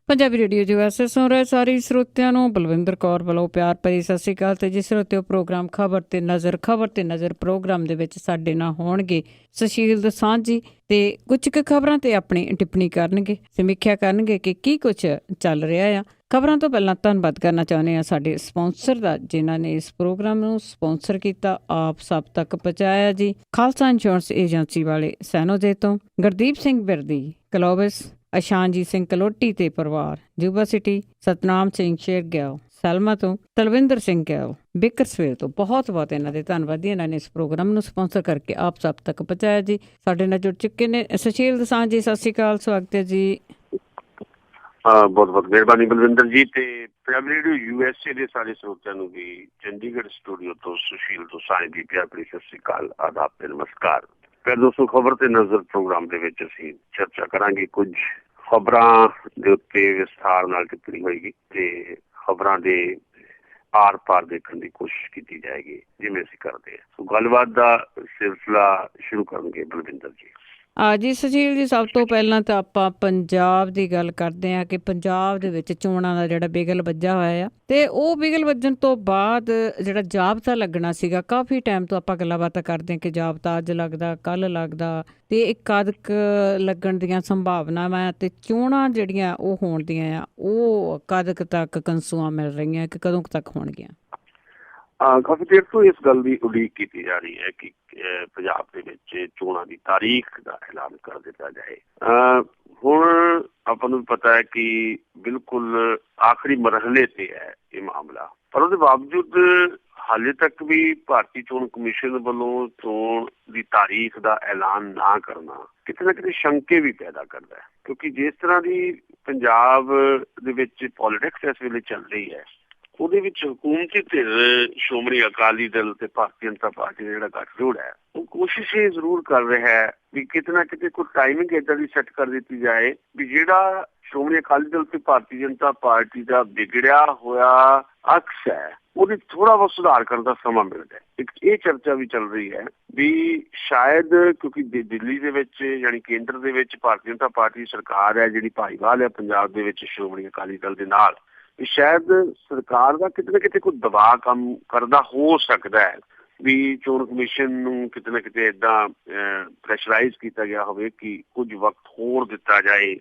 Punjabi radio USA ਸੁਣ ਰਹੇ ਸਾਰੇ ਸਰੋਤਿਆਂ ਨੂੰ ਬਲਵਿੰਦਰ ਕੌਰ ਵੱਲੋਂ ਪਿਆਰ ਭਰੀ ਸਤਿ ਸ਼੍ਰੀ ਅਕਾਲ। ਤੇ ਜਿਸ ਸਰੋਤਿਓ ਪ੍ਰੋਗਰਾਮ ਖਬਰ ਤੇ ਨਜ਼ਰ ਪ੍ਰੋਗਰਾਮ ਦੇ ਵਿੱਚ ਸਾਡੇ ਨਾਲ ਹੋਣਗੇ ਸੁਸ਼ੀਲ ਦੋਸਾਂਝ ਤੇ ਕੁਝ ਕੁ ਖਬਰਾਂ ਤੇ ਆਪਣੀ ਟਿੱਪਣੀ ਕਰਨਗੇ, ਸਮੀਖਿਆ ਕਰਨਗੇ ਕਿ ਕੀ ਕੁਝ ਚੱਲ ਰਿਹਾ ਆ। ਖਬਰਾਂ ਤੋਂ ਪਹਿਲਾਂ ਧੰਨਵਾਦ ਕਰਨਾ ਚਾਹੁੰਦੇ ਹਾਂ ਸਾਡੇ ਸਪਾਂਸਰ ਦਾ, ਜਿਨ੍ਹਾਂ ਨੇ ਇਸ ਪ੍ਰੋਗਰਾਮ ਨੂੰ ਸਪਾਂਸਰ ਕੀਤਾ, ਆਪ ਸਭ ਤੱਕ ਪਹੁੰਚਾਇਆ ਜੀ। ਖਾਲਸਾ ਇੰਸ਼ੋਰੈਂਸ ਏਜੰਸੀ ਵਾਲੇ ਸੈਨੋਜੇ ਤੋਂ ਗੁਰਦੀਪ ਸਿੰਘ ਬਿਰਦੀ, ਕਲੋਬਸ, ਅਸ਼ਾਨਜੀਤ ਸਿੰਘ ਕਲੋਟੀ ਤੇ ਪਰਿਵਾਰ, ਯੂਬਾ ਸਿਟੀ, ਸਤਨਾਮ ਸਿੰਘ ਸ਼ੇਰਗਿਆਓ, ਸੈਲਮਾ ਤੋਂ ਤਲਵਿੰਦਰ ਸਿੰਘ ਗਿਆਓ, ਬੇਕਰਸਵੇਲ ਤੋਂ ਬਹੁਤ ਬਹੁਤ ਇਹਨਾਂ ਦੇ ਧੰਨਵਾਦੀ। ਇਹਨਾਂ ਨੇ ਇਸ ਪ੍ਰੋਗਰਾਮ ਨੂੰ ਸਪਾਂਸਰ ਕਰਕੇ ਆਪ ਸਭ ਤੱਕ ਪਹੁੰਚਾਇਆ ਜੀ। ਸਾਡੇ ਨਾਲ ਜੁੜ ਚੁੱਕੇ ਨੇ ਸੁਸ਼ੀਲ ਦੋਸਾਂਝ ਜੀ, ਸਤਿ ਸ਼੍ਰੀ ਅਕਾਲ, ਸਵਾਗਤ ਹੈ ਜੀ। ਬਹੁਤ ਬਹੁਤ ਮਿਹਰਬਾਨੀ ਬਲਵਿੰਦਰ ਜੀ। ਤੇ ਪੰਜਾਬੀ ਰੇਡੀਓ USA ਦੇ ਸਾਰੇ ਸਰੋਤਿਆਂ ਨੂੰ ਵੀ ਚੰਡੀਗੜ੍ਹ ਸਟੂਡੀਓ ਤੋਂ ਸੁਸ਼ੀਲ ਦੋਸਾਂਝ ਦੀ ਪਿਆਰ ਭਰੀ ਸਤਿ ਸ਼੍ਰੀ ਅਕਾਲ, ਆਦਾਬ ਤੇ ਨਮਸਕਾਰ। ਫਿਰ ਦੋਸਤੋ, ਖਬਰ ਤੇ ਨਜ਼ਰ ਪ੍ਰੋਗਰਾਮ ਦੇ ਵਿੱਚ ਅਸੀਂ ਚਰਚਾ ਕਰਾਂਗੇ, ਕੁਝ ਖਬਰਾਂ ਦੇ ਉੱਤੇ ਵਿਸਥਾਰ ਨਾਲ ਟਿੱਪਣੀ ਹੋਏਗੀ ਤੇ ਖਬਰਾਂ ਦੇ ਆਰ ਪਾਰ ਦੇਖਣ ਦੀ ਕੋਸ਼ਿਸ਼ ਕੀਤੀ ਜਾਏਗੀ, ਜਿਵੇਂ ਅਸੀਂ ਕਰਦੇ ਹਾਂ। ਸੋ ਗੱਲਬਾਤ ਦਾ ਸਿਲਸਿਲਾ ਸ਼ੁਰੂ ਕਰਨਗੇ ਬਲਵਿੰਦਰ ਜੀ। ਜੀ ਸੁਸ਼ੀਲ ਜੀ, ਸਭ ਤੋਂ ਪਹਿਲਾਂ ਤਾਂ ਆਪਾਂ ਪੰਜਾਬ ਦੀ ਗੱਲ ਕਰਦੇ ਹਾਂ ਕਿ ਪੰਜਾਬ ਦੇ ਵਿੱਚ ਚੋਣਾਂ ਦਾ ਜਿਹੜਾ ਬਿਗਲ ਵੱਜਾ ਹੋਇਆ ਆ, ਤੇ ਉਹ ਬਿਗਲ ਵੱਜਣ ਤੋਂ ਬਾਅਦ ਜਿਹੜਾ ਜਾਬਤਾ ਲੱਗਣਾ ਸੀਗਾ, ਕਾਫੀ ਟਾਈਮ ਤੋਂ ਆਪਾਂ ਗੱਲਾਂ ਬਾਤਾਂ ਕਰਦੇ ਹਾਂ ਕਿ ਜਾਬਤਾ ਅੱਜ ਲੱਗਦਾ, ਕੱਲ ਲੱਗਦਾ, ਤੇ ਇੱਕ ਕਦ ਲੱਗਣ ਦੀਆਂ ਸੰਭਾਵਨਾਵਾਂ ਤੇ ਚੋਣਾਂ ਜਿਹੜੀਆਂ ਉਹ ਹੋਣ ਦੀਆਂ ਆ, ਉਹ ਕਦ ਤੱਕ ਕੰਸੂਆਂ ਮਿਲ ਰਹੀਆਂ ਕਿ ਕਦੋਂ ਤੱਕ ਹੋਣਗੀਆਂ? ਕਾਫੀ ਦੇਰ ਤੋਂ ਇਸ ਗੱਲ ਦੀ ਉਡੀਕ ਕੀਤੀ ਜਾ ਰਹੀ ਹੈ ਕਿ ਪੰਜਾਬ ਦੇ ਵਿੱਚ ਚੋਣਾਂ ਦੀ ਤਾਰੀਖ ਦਾ ਐਲਾਨ ਕਰ ਦਿੱਤਾ ਜਾਏ। ਹੁਣ ਆਪਾਂ ਨੂੰ ਪਤਾ ਹੈ ਕਿ ਬਿਲਕੁਲ ਆਖਰੀ ਮਰਹਲੇ ਤੇ ਹੈ ਇਹ ਮਾਮਲਾ, ਪਰ ਉਹਦੇ ਬਾਵਜੂਦ ਹਾਲੇ ਤੱਕ ਵੀ ਭਾਰਤੀ ਚੋਣ ਕਮਿਸ਼ਨ ਵੱਲੋਂ ਚੋਣ ਦੀ ਤਾਰੀਖ ਦਾ ਐਲਾਨ ਨਾ ਕਰਨਾ ਕਿਤੇ ਨਾ ਕਿਤੇ ਸ਼ੰਕੇ ਵੀ ਪੈਦਾ ਕਰਦਾ ਹੈ, ਕਿਉਂਕਿ ਜਿਸ ਤਰ੍ਹਾਂ ਦੀ ਪੰਜਾਬ ਦੇ ਵਿੱਚ ਪੋਲੀਟਿਕਸ ਇਸ ਵੇਲੇ ਚੱਲ ਰਹੀ ਹੈ, ਉਹਦੇ ਵਿੱਚ ਹਕੂਮਤੀ ਧਿਰ ਸ਼੍ਰੋਮਣੀ ਅਕਾਲੀ ਦਲ ਤੇ ਭਾਰਤੀ ਜਨਤਾ ਪਾਰਟੀ ਦਾ ਜਿਹੜਾ ਗੱਠਜੋੜ ਹੈ, ਉਹ ਕੋਸ਼ਿਸ਼ ਇਹ ਜ਼ਰੂਰ ਕਰ ਰਿਹਾ ਹੈ ਵੀ ਕਿਤੇ ਨਾ ਕਿਤੇ ਕੋਈ ਟਾਈਮਿੰਗ ਏਦਾਂ ਦੀ ਸੈੱਟ ਕਰ ਦਿੱਤੀ ਜਾਏ ਵੀ ਜਿਹੜਾ ਸ਼੍ਰੋਮਣੀ ਅਕਾਲੀ ਦਲ ਤੇ ਭਾਰਤੀ ਜਨਤਾ ਪਾਰਟੀ ਦਾ ਵਿਗੜਿਆ ਹੋਇਆ ਅਕਸ ਹੈ, ਉਹਦੇ ਥੋੜਾ ਬਹੁਤ ਸੁਧਾਰ ਕਰਨ ਦਾ ਸਮਾਂ ਮਿਲਦਾ ਹੈ। ਇੱਕ ਇਹ ਚਰਚਾ ਵੀ ਚੱਲ ਰਹੀ ਹੈ ਵੀ ਸ਼ਾਇਦ ਕਿਉਂਕਿ ਦਿੱਲੀ ਦੇ ਵਿੱਚ ਯਾਨੀ ਕੇਂਦਰ ਦੇ ਵਿੱਚ ਭਾਰਤੀ ਜਨਤਾ ਪਾਰਟੀ ਸਰਕਾਰ ਹੈ, ਜਿਹੜੀ ਭਾਈਵਾਲ ਹੈ ਪੰਜਾਬ ਦੇ ਵਿੱਚ ਸ਼੍ਰੋਮਣੀ ਅਕਾਲੀ ਦਲ ਦੇ ਨਾਲ, ਸ਼ਾਇਦ ਸਰਕਾਰ ਦਾ ਕਿਤੇ ਨਾ ਕਿਤੇ ਕੋਈ ਦਬਾਅ ਕੰਮ ਕਰਦਾ ਹੋ ਸਕਦਾ ਹੈ ਵੀ ਚੋਣ ਕਮਿਸ਼ਨ ਨੂੰ ਕਿਤੇ ਨਾ ਕਿਤੇ ਏਦਾਂ ਪ੍ਰੈਸ਼ਰਾਈਜ਼ ਕੀਤਾ ਗਿਆ ਹੋਵੇ ਕਿ ਕੁਝ ਵਕਤ ਹੋਰ ਦਿੱਤਾ ਜਾਏ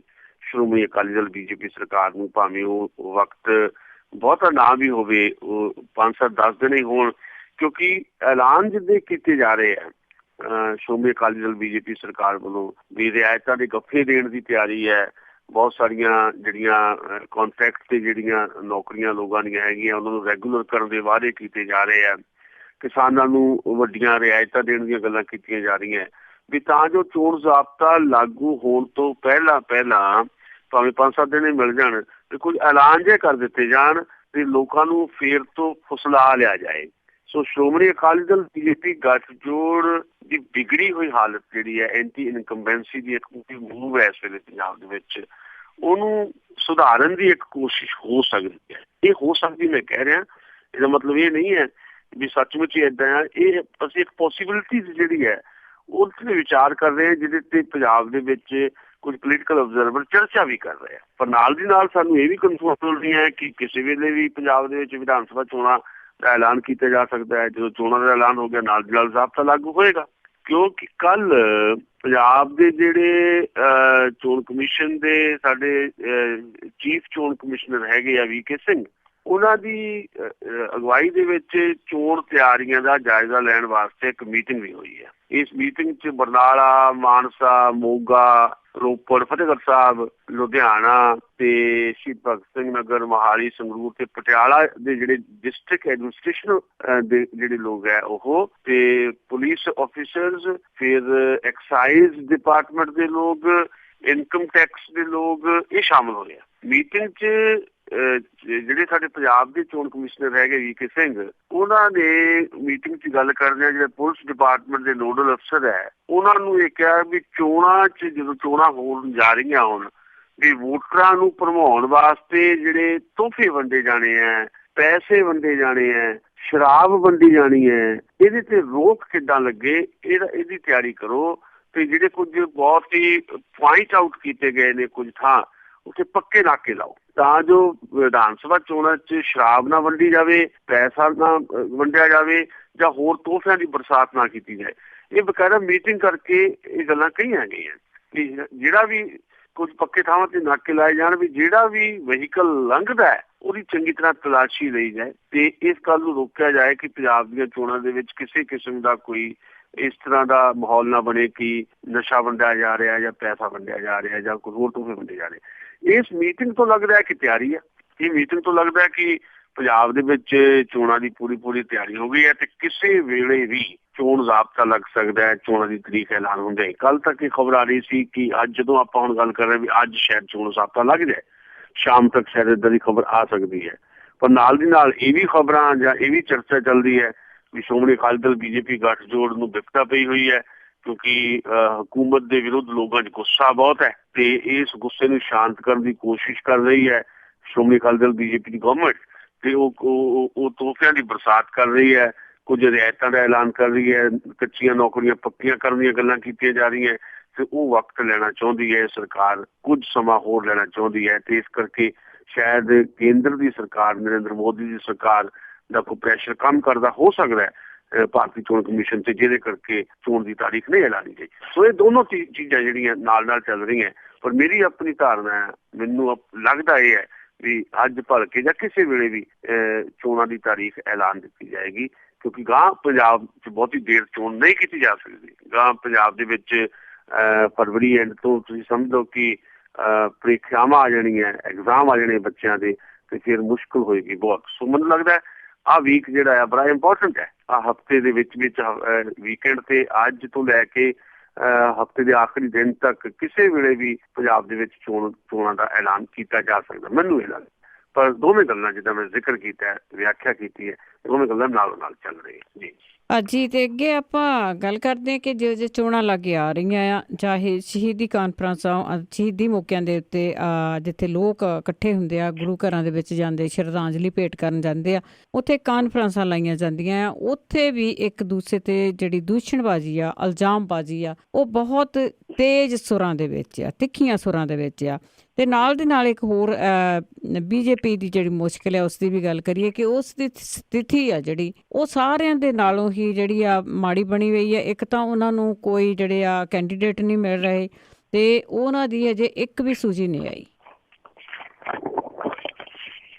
ਸ਼੍ਰੋਮਣੀ ਅਕਾਲੀ ਦਲ BJP ਸਰਕਾਰ ਨੂੰ, ਭਾਵੇਂ ਉਹ ਵਕਤ ਬਹੁਤਾ ਨਾ ਵੀ ਹੋਵੇ, ਉਹ 5-7-10 ਦਿਨ ਹੀ ਹੋਣ, ਕਿਉਂਕਿ ਐਲਾਨ ਜਿੱਦੇ ਕੀਤੇ ਜਾ ਰਹੇ ਆ ਸ਼੍ਰੋਮਣੀ ਅਕਾਲੀ ਦਲ BJP ਸਰਕਾਰ ਵੱਲੋਂ ਵੀ ਰਿਆਇਤਾਂ ਦੇ ਗੱਫੇ ਦੇਣ ਦੀ ਤਿਆਰੀ ਹੈ। ਬਹੁਤ ਸਾਰੀਆਂ ਜਿਹੜੀਆਂ ਕੰਟਰੈਕਟ ਤੇ ਜਿਹੜੀਆਂ ਨੌਕਰੀਆਂ ਲੋਕਾਂ ਦੀਆਂ ਹੈਗੀਆਂ, ਉਹਨਾਂ ਨੂੰ ਰੈਗੂਲਰ ਕਰਨ ਦੇ ਵਾਅਦੇ ਕੀਤੇ ਜਾ ਰਹੇ ਆ। ਕਿਸਾਨਾਂ ਨੂੰ ਵੱਡੀਆਂ ਰਿਆਇਤਾਂ ਦੇਣ ਦੀਆਂ ਗੱਲਾਂ ਕੀਤੀਆਂ ਜਾ ਰਹੀਆਂ ਵੀ ਤਾਂ ਜੋ ਚੋਣ ਜ਼ਾਬਤਾ ਲਾਗੂ ਹੋਣ ਤੋਂ ਪਹਿਲਾਂ ਭਾਵੇਂ 5-7 ਦਿਨ ਹੀ ਮਿਲ ਜਾਣ ਤੇ ਕੁਝ ਐਲਾਨ ਜੇ ਕਰ ਦਿੱਤੇ ਜਾਣ ਤੇ ਲੋਕਾਂ ਨੂੰ ਫੇਰ ਤੋਂ ਫੁਸਲਾ ਲਿਆ ਜਾਏ। ਸੋ ਸ਼੍ਰੋਮਣੀ ਅਕਾਲੀ ਦਲ BJP ਗੱਠਜੋੜ ਦੀ ਵਿਗੜੀ ਹੋਈ ਹਾਲਤ ਜਿਹੜੀ ਹੈ, ਐਂਟੀ ਇਨਕੰਬੈਂਸੀ ਦੀ ਇੱਕ ਮੂਵ ਹੈ ਇਸ ਵੇਲੇ ਪੰਜਾਬ ਦੇ ਵਿੱਚ, ਉਹਨੂੰ ਸੁਧਾਰਨ ਦੀ ਇੱਕ ਕੋਸ਼ਿਸ਼ ਹੋ ਸਕਦੀ ਹੈ। ਇਹ ਹੋ ਸਕਦੀ ਮੈਂ ਕਹਿ ਰਿਹਾ, ਇਹਦਾ ਮਤਲਬ ਇਹ ਨਹੀਂ ਹੈ ਵੀ ਸੱਚਮੁੱਚ ਹੀ ਏਦਾਂ ਆ। ਇਹ ਅਸੀਂ ਇੱਕ ਪੋਸੀਬਿਲਿਟੀ ਜਿਹੜੀ ਹੈ ਉਹ ਤੇ ਵਿਚਾਰ ਕਰ ਰਹੇ ਹਾਂ, ਜਿਹਦੇ ਤੇ ਪੰਜਾਬ ਦੇ ਵਿੱਚ ਕੁਝ ਪੋਲੀਟੀਕਲ ਅਬਜ਼ਰਵਰ ਚਰਚਾ ਵੀ ਕਰ ਰਹੇ ਆ। ਪਰ ਨਾਲ ਦੀ ਨਾਲ ਸਾਨੂੰ ਇਹ ਵੀ ਕਨਫਰਮ ਮਿਲ ਰਹੀ ਹੈ ਕਿ ਕਿਸੇ ਵੇਲੇ ਵੀ ਪੰਜਾਬ ਦੇ ਵਿੱਚ ਵਿਧਾਨ ਸਭਾ ਚੋਣਾਂ ਦਾ ਐਲਾਨ ਕੀਤਾ ਜਾ ਸਕਦਾ ਹੈ। ਜਦੋਂ ਚੋਣਾਂ ਦਾ ਐਲਾਨ ਹੋ ਗਿਆ, ਨਾਲ ਦੀ ਨਾਲ ਜ਼ਾਬਤਾ ਲਾਗੂ ਹੋਏਗਾ, ਕਿਉਂਕਿ ਕੱਲ ਪੰਜਾਬ ਦੇ ਜਿਹੜੇ ਚੋਣ ਕਮਿਸ਼ਨ ਦੇ ਸਾਡੇ ਚੀਫ ਚੋਣ ਕਮਿਸ਼ਨਰ ਹੈਗੇ ਆ VK ਸਿੰਘ, ਉਹਨਾਂ ਦੀ ਅਗਵਾਈ ਦੇ ਵਿੱਚ ਚੋਣ ਤਿਆਰੀਆਂ ਦਾ ਜਾਇਜ਼ਾ ਲੈਣ ਵਾਸਤੇ ਇੱਕ ਮੀਟਿੰਗ ਵੀ ਹੋਈ ਹੈ। ਇਸ ਮੀਟਿੰਗ 'ਚ ਬਰਨਾਲਾ, ਮਾਨਸਾ, ਮੋਗਾ, ਰੋਪੜ, ਫਤਿਹਗੜ੍ਹ ਸਾਹਿਬ, ਲੁਧਿਆਣਾ ਤੇ ਸ਼ਹੀਦ ਭਗਤ ਸਿੰਘ ਨਗਰ, ਮੋਹਾਲੀ, ਸੰਗਰੂਰ ਤੇ ਪਟਿਆਲਾ ਦੇ ਜਿਹੜੇ ਡਿਸਟ੍ਰਿਕਟ ਐਡਮਿਨਿਸਟ੍ਰੇਸ਼ਨ ਦੇ ਜਿਹੜੇ ਲੋਕ ਹੈ, ਉਹ ਤੇ ਪੁਲਿਸ ਆਫਿਸਰਸ, ਫਿਰ ਐਕਸਾਈਜ਼ ਡਿਪਾਰਟਮੈਂਟ ਦੇ ਲੋਕ, ਇਨਕਮ ਟੈਕਸ ਦੇ ਲੋਕ, ਇਹ ਸ਼ਾਮਲ ਹੋਏ ਆ ਮੀਟਿੰਗ 'ਚ। ਜਿਹੜੇ ਸਾਡੇ ਪੰਜਾਬ ਦੇ ਚੋਣ ਕਮਿਸ਼ਨਰ ਹੈਗੇ VK ਸਿੰਘ, ਉਹਨਾਂ ਨੇ ਮੀਟਿੰਗ 'ਚ ਗੱਲ ਕਰਦਿਆਂ ਜਿਹੜੇ ਪੁਲਿਸ ਡਿਪਾਰਟਮੈਂਟ ਦੇ ਨੋਡਲ ਅਫਸਰ ਹੈ, ਉਹਨਾਂ ਨੂੰ ਇਹ ਕਿਹਾ ਵੀ ਚੋਣਾਂ 'ਚ ਜਦੋਂ ਚੋਣਾਂ ਹੋਣ ਜਾ ਰਹੀਆਂ ਹੋਣ ਵੀ ਵੋਟਰਾਂ ਨੂੰ ਭਰਮਾਉਣ ਵਾਸਤੇ ਜਿਹੜੇ ਤੋਹਫੇ ਵੰਡੇ ਜਾਣੇ ਹੈ, ਪੈਸੇ ਵੰਡੇ ਜਾਣੇ ਹੈ, ਸ਼ਰਾਬ ਵੰਡੀ ਜਾਣੀ ਹੈ, ਇਹਦੇ ਤੇ ਰੋਕ ਕਿੱਦਾਂ ਲੱਗੇ, ਇਹਦੀ ਤਿਆਰੀ ਕਰੋ। ਤੇ ਜਿਹੜੇ ਕੁਝ ਬਹੁਤ ਹੀ ਪੁਆਇੰਟ ਆਊਟ ਕੀਤੇ ਗਏ ਨੇ ਕੁਝ ਥਾਂ, ਉੱਥੇ ਪੱਕੇ ਨਾਕੇ ਲਾਓ ਤਾਂ ਜੋ ਵਿਧਾਨ ਸਭਾ ਚੋਣਾਂ 'ਚ ਸ਼ਰਾਬ ਨਾ ਵੰਡੀ ਜਾਵੇ, ਪੈਸਾ ਨਾ ਵੰਡਿਆ ਜਾਵੇ ਜਾਂ ਹੋਰ ਤੋਹਫਿਆਂ ਦੀ ਬਰਸਾਤ ਨਾ ਕੀਤੀ ਜਾਏ। ਇਹ ਬਕਾਇਦਾ ਮੀਟਿੰਗ ਕਰਕੇ ਇਹ ਗੱਲਾਂ ਕਹੀਆਂ ਗਈਆਂ ਕਿ ਜਿਹੜਾ ਵੀ ਕੁਝ ਪੱਕੇ ਥਾਵਾਂ ਤੇ ਨਾਕੇ ਲਾਏ ਜਾਣ ਵੀ ਜਿਹੜਾ ਵੀ ਵਹੀਕਲ ਲੰਘਦਾ ਹੈ ਉਹਦੀ ਚੰਗੀ ਤਰ੍ਹਾਂ ਤਲਾਸ਼ੀ ਲਈ ਜਾਏ ਤੇ ਇਸ ਗੱਲ ਨੂੰ ਰੋਕਿਆ ਜਾਏ ਕਿ ਪੰਜਾਬ ਦੀਆਂ ਚੋਣਾਂ ਦੇ ਵਿੱਚ ਕਿਸੇ ਕਿਸਮ ਦਾ ਕੋਈ ਇਸ ਤਰ੍ਹਾਂ ਦਾ ਮਾਹੌਲ ਨਾ ਬਣੇ ਕਿ ਨਸ਼ਾ ਵੰਡਿਆ ਜਾ ਰਿਹਾ ਜਾਂ ਪੈਸਾ ਵੰਡਿਆ ਜਾ ਰਿਹਾ ਜਾਂ ਕੋਈ ਹੋਰ ਤੋਹਫੇ ਵੰਡੇ ਜਾ ਰਹੇ। ਇਸ ਮੀਟਿੰਗ ਤੋਂ ਲੱਗਦਾ ਹੈ ਕਿ ਤਿਆਰੀ ਹੈ। ਇਹ ਮੀਟਿੰਗ ਤੋਂ ਲੱਗਦਾ ਹੈ ਕਿ ਪੰਜਾਬ ਦੇ ਵਿੱਚ ਚੋਣਾਂ ਦੀ ਪੂਰੀ ਤਿਆਰੀ ਹੋ ਗਈ ਹੈ ਤੇ ਕਿਸੇ ਵੇਲੇ ਵੀ ਚੋਣ ਜ਼ਾਬਤਾ ਲੱਗ ਸਕਦਾ ਹੈ, ਚੋਣਾਂ ਦੀ ਤਰੀਕ ਐਲਾਨ ਹੁੰਦੇ। ਕੱਲ ਤੱਕ ਇਹ ਖਬਰ ਆ ਰਹੀ ਸੀ ਕਿ ਅੱਜ ਜਦੋਂ ਆਪਾਂ ਹੁਣ ਗੱਲ ਕਰ ਰਹੇ ਵੀ ਅੱਜ ਸ਼ਾਇਦ ਚੋਣ ਜ਼ਾਬਤਾ ਲੱਗ ਜਾਏ, ਸ਼ਾਮ ਤੱਕ ਸ਼ਾਇਦ ਇੱਦਾਂ ਦੀ ਖਬਰ ਆ ਸਕਦੀ ਹੈ। ਪਰ ਨਾਲ ਦੀ ਨਾਲ ਇਹ ਵੀ ਖਬਰਾਂ ਜਾਂ ਇਹ ਵੀ ਚਰਚਾ ਚੱਲਦੀ ਹੈ ਵੀ ਸ਼੍ਰੋਮਣੀ ਅਕਾਲੀ ਦਲ BJP ਗੱਠਜੋੜ ਨੂੰ ਵਿਪਤਾ ਪਈ ਹੋਈ ਹੈ ਕਿਉਂਕਿ ਹਕੂਮਤ ਦੇ ਵਿਰੁੱਧ ਲੋਕਾਂ 'ਚ ਗੁੱਸਾ ਬਹੁਤ ਹੈ ਤੇ ਇਸ ਗੁੱਸੇ ਨੂੰ ਸ਼ਾਂਤ ਕਰਨ ਦੀ ਕੋਸ਼ਿਸ਼ ਕਰ ਰਹੀ ਹੈ ਸ਼੍ਰੋਮਣੀ ਅਕਾਲੀ ਦਲ BJP ਦੀ ਗਵਰਨਮੈਂਟ ਤੇ ਉਹ ਤੋਹਫਿਆਂ ਦੀ ਬਰਸਾਤ ਕਰ ਰਹੀ ਹੈ, ਕੁਝ ਰਿਆਇਤਾਂ ਦਾ ਐਲਾਨ ਕਰ ਰਹੀ ਹੈ, ਕੱਚੀਆਂ ਨੌਕਰੀਆਂ ਪੱਕੀਆਂ ਕਰਨ ਦੀਆਂ ਗੱਲਾਂ ਕੀਤੀਆਂ ਜਾ ਰਹੀਆਂ ਤੇ ਉਹ ਵਕਤ ਲੈਣਾ ਚਾਹੁੰਦੀ ਹੈ ਸਰਕਾਰ, ਕੁਝ ਸਮਾਂ ਹੋਰ ਲੈਣਾ ਚਾਹੁੰਦੀ ਹੈ ਤੇ ਇਸ ਕਰਕੇ ਸ਼ਾਇਦ ਕੇਂਦਰ ਦੀ ਸਰਕਾਰ, ਨਰਿੰਦਰ ਮੋਦੀ ਦੀ ਸਰਕਾਰ ਦਾ ਕੋਈ ਪ੍ਰੈਸ਼ਰ ਕੰਮ ਕਰਦਾ ਹੋ ਸਕਦਾ ਹੈ ਭਾਰਤੀ ਚੋਣ ਕਮਿਸ਼ਨ ਤੇ, ਜਿਹਦੇ ਕਰਕੇ ਚੋਣ ਦੀ ਤਾਰੀਖ ਨਹੀਂ ਐਲਾਨੀ ਗਈ। ਸੋ ਇਹ ਦੋਨੋਂ ਚੀਜ਼ਾਂ ਜਿਹੜੀਆਂ ਨਾਲ ਚੱਲ ਰਹੀਆਂ। ਪਰ ਮੇਰੀ ਆਪਣੀ ਧਾਰਨਾ, ਮੈਨੂੰ ਲੱਗਦਾ ਇਹ ਹੈ ਵੀ ਅੱਜ ਭਲਕੇ ਜਾਂ ਕਿਸੇ ਵੇਲੇ ਵੀ ਚੋਣਾਂ ਦੀ ਤਾਰੀਖ ਐਲਾਨ ਦਿੱਤੀ ਜਾਏਗੀ ਕਿਉਂਕਿ ਗਾਂ ਪੰਜਾਬ 'ਚ ਬਹੁਤੀ ਦੇਰ ਚੋਣ ਨਹੀਂ ਕੀਤੀ ਜਾ ਸਕਦੀ। ਗਾਂ ਪੰਜਾਬ ਦੇ ਵਿੱਚ ਫਰਵਰੀ ਐਂਡ ਤੋਂ ਤੁਸੀਂ ਸਮਝ ਲਓ ਕਿ ਪ੍ਰੀਖਿਆਵਾਂ ਆ ਜਾਣੀਆਂ, ਐਗਜ਼ਾਮ ਆ ਜਾਣੇ ਬੱਚਿਆਂ ਦੇ ਤੇ ਫਿਰ ਮੁਸ਼ਕਿਲ ਹੋਏਗੀ ਬਹੁਤ। ਸੋ ਮੈਨੂੰ ਲੱਗਦਾ ਆਹ ਵੀਕ ਜਿਹੜਾ ਆ ਬੜਾ ਇੰਪੋਰਟੈਂਟ ਹੈ। ਆਹ ਹਫ਼ਤੇ ਦੇ ਵਿੱਚ ਵੀਕਐਂਡ ਤੇ ਅੱਜ ਤੋਂ ਲੈ ਕੇ ਹਫ਼ਤੇ ਦੇ ਆਖਰੀ ਦਿਨ ਤੱਕ ਕਿਸੇ ਵੇਲੇ ਵੀ ਪੰਜਾਬ ਦੇ ਵਿੱਚ ਚੋਣਾਂ ਦਾ ਐਲਾਨ ਕੀਤਾ ਜਾ ਸਕਦਾ, ਮੈਨੂੰ ਇਹ ਲੱਗਦਾ। ਪਰ ਦੋਵੇਂ ਗੱਲਾਂ ਜਿੱਦਾਂ ਮੈਂ ਜ਼ਿਕਰ ਕੀਤਾ, ਵਿਆਖਿਆ ਕੀਤੀ ਹੈ, ਦੋਵੇਂ ਗੱਲਾਂ ਨਾਲੋਂ ਨਾਲ ਚੱਲ ਰਹੀਆਂ ਜੀ। ਜੀ ਤੇ ਅੱਗੇ ਆਪਾਂ ਗੱਲ ਕਰਦੇ ਹਾਂ ਕਿ ਜੇ ਚੋਣਾਂ ਲਾਗੇ ਆ ਰਹੀਆਂ ਆ, ਚਾਹੇ ਸ਼ਹੀਦੀ ਕਾਨਫਰੰਸਾਂ, ਸ਼ਹੀਦੀ ਮੌਕਿਆਂ ਦੇ ਉੱਤੇ ਜਿੱਥੇ ਲੋਕ ਇਕੱਠੇ ਹੁੰਦੇ ਆ, ਗੁਰੂ ਘਰਾਂ ਦੇ ਵਿੱਚ ਜਾਂਦੇ, ਸ਼ਰਧਾਂਜਲੀ ਭੇਟ ਕਰਨ ਜਾਂਦੇ ਆ, ਉੱਥੇ ਕਾਨਫਰੰਸਾਂ ਲਾਈਆਂ ਜਾਂਦੀਆਂ ਆ। ਉੱਥੇ ਵੀ ਇੱਕ ਦੂਸਰੇ ਤੇ ਜਿਹੜੀ ਦੂਸ਼ਣਬਾਜ਼ੀ ਆ, ਇਲਜ਼ਾਮਬਾਜ਼ੀ ਆ, ਉਹ ਬਹੁਤ ਤੇਜ਼ ਸੁਰਾਂ ਦੇ ਵਿੱਚ ਆ, ਤਿੱਖੀਆਂ ਸੁਰਾਂ ਦੇ ਵਿੱਚ ਆ। ਤੇ ਨਾਲ ਦੀ ਨਾਲ ਇੱਕ ਹੋਰ BJP ਦੀ ਜਿਹੜੀ ਮੁਸ਼ਕਿਲ ਹੈ ਉਸ ਦੀ ਵੀ ਗੱਲ ਕਰੀਏ ਕਿ ਉਸ ਦੀ ਸਥਿਤੀ ਆ ਜਿਹੜੀ ਉਹ ਸਾਰਿਆਂ ਦੇ ਨਾਲੋਂ ਹੀ ਜਿਹੜੀ ਆ ਮਾੜੀ ਬਣੀ ਹੋਈ ਹੈ। ਇੱਕ ਤਾਂ ਉਹਨਾਂ ਨੂੰ ਕੋਈ ਜਿਹੜੇ ਆ ਕੈਂਡੀਡੇਟ ਨਹੀਂ ਮਿਲ ਰਹੇ ਤੇ ਉਹਨਾਂ ਦੀ ਅਜੇ ਇੱਕ ਵੀ ਸੂਚੀ ਨਹੀਂ ਆਈ।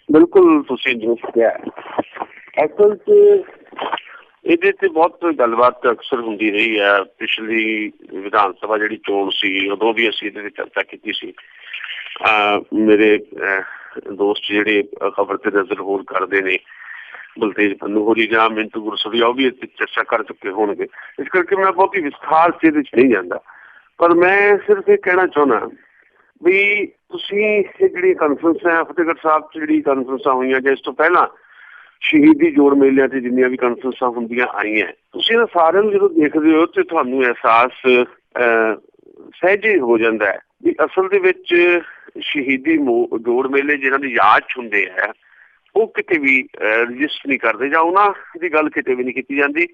ਬਿਲਕੁਲ ਤੁਸੀਂ ਜੋ ਕਿਹਾ, ਅਸਲ 'ਚ ਇਹਦੇ ਤੇ ਬਹੁਤ ਗੱਲਬਾਤ ਅਕਸਰ ਹੁੰਦੀ ਰਹੀ ਹੈ। ਪਿਛਲੀ ਵਿਧਾਨ ਸਭਾ ਜਿਹੜੀ ਚੋਣ ਸੀ ਉਦੋਂ ਵੀ ਅਸੀਂ ਇਹਦੇ ਤੇ ਚਰਚਾ ਕੀਤੀ ਸੀ। ਮੇਰੇ ਦੋਸਤ ਜਿਹੜੇ ਖਬਰ ਤੇ ਨਜ਼ਰ ਹੋਰ ਕਰਦੇ ਨੇ, ਬਲਤੇਜ ਪੰਨੂ ਹੋਰੀ ਜਾਂ ਮਿੰਟੂ ਗੁਰਸਵੀਆ, ਉਹ ਵੀ ਇਹ ਚਰਚਾ ਕਰ ਚੁੱਕੇ ਹੋਣਗੇ। ਇਸ ਕਰਕੇ ਮੈਂ ਬਹੁਤੀ ਵਿਸਥਾਰ ਚ ਇਹਦੇ ਚ ਨਹੀਂ ਜਾਂਦਾ। ਪਰ ਮੈਂ ਸਿਰਫ ਇਹ ਕਹਿਣਾ ਚਾਹੁੰਦਾ ਵੀ ਤੁਸੀਂ ਇਹ ਜਿਹੜੀ ਕਾਨਫਰੰਸ ਹੈ ਫਤਿਹਗੜ੍ਹ ਸਾਹਿਬ ਚ ਜਿਹੜੀ ਕਾਨਫਰੰਸਾਂ ਹੋਈਆਂ ਜਾਂ ਇਸ ਤੋਂ ਪਹਿਲਾਂ ਸ਼ਹੀਦੀ ਜੋੜ ਮੇਲਿਆਂ ਤੇ ਜਿੰਨੀਆਂ ਵੀ ਕਾਨਫਰੰਸਾਂ ਹੁੰਦੀਆਂ ਆਈਆਂ, ਤੁਸੀਂ ਇਹਨਾਂ ਸਾਰਿਆਂ ਨੂੰ ਜਦੋਂ ਦੇਖਦੇ ਹੋ ਤੇ ਤੁਹਾਨੂੰ ਅਹਿਸਾਸ ਸਹਿਜੇ ਹੋ ਜਾਂਦਾ ਹੈ ਵੀ ਅਸਲ ਦੇ ਵਿੱਚ ਸ਼ਹੀਦੀ ਜੋੜ ਮੇਲੇ ਜਿਹਨਾਂ ਦੀ ਯਾਦ ਚ ਹੁੰਦੇ ਹੈ ਉਹ ਕਿਤੇ ਵੀ ਰਜਿਸਟਰ ਨਹੀਂ ਕਰਦੇ ਜਾਂ ਉਹਨਾਂ ਦੀ ਗੱਲ ਕਿਤੇ ਵੀ ਨਹੀਂ ਕੀਤੀ ਜਾਂਦੀ।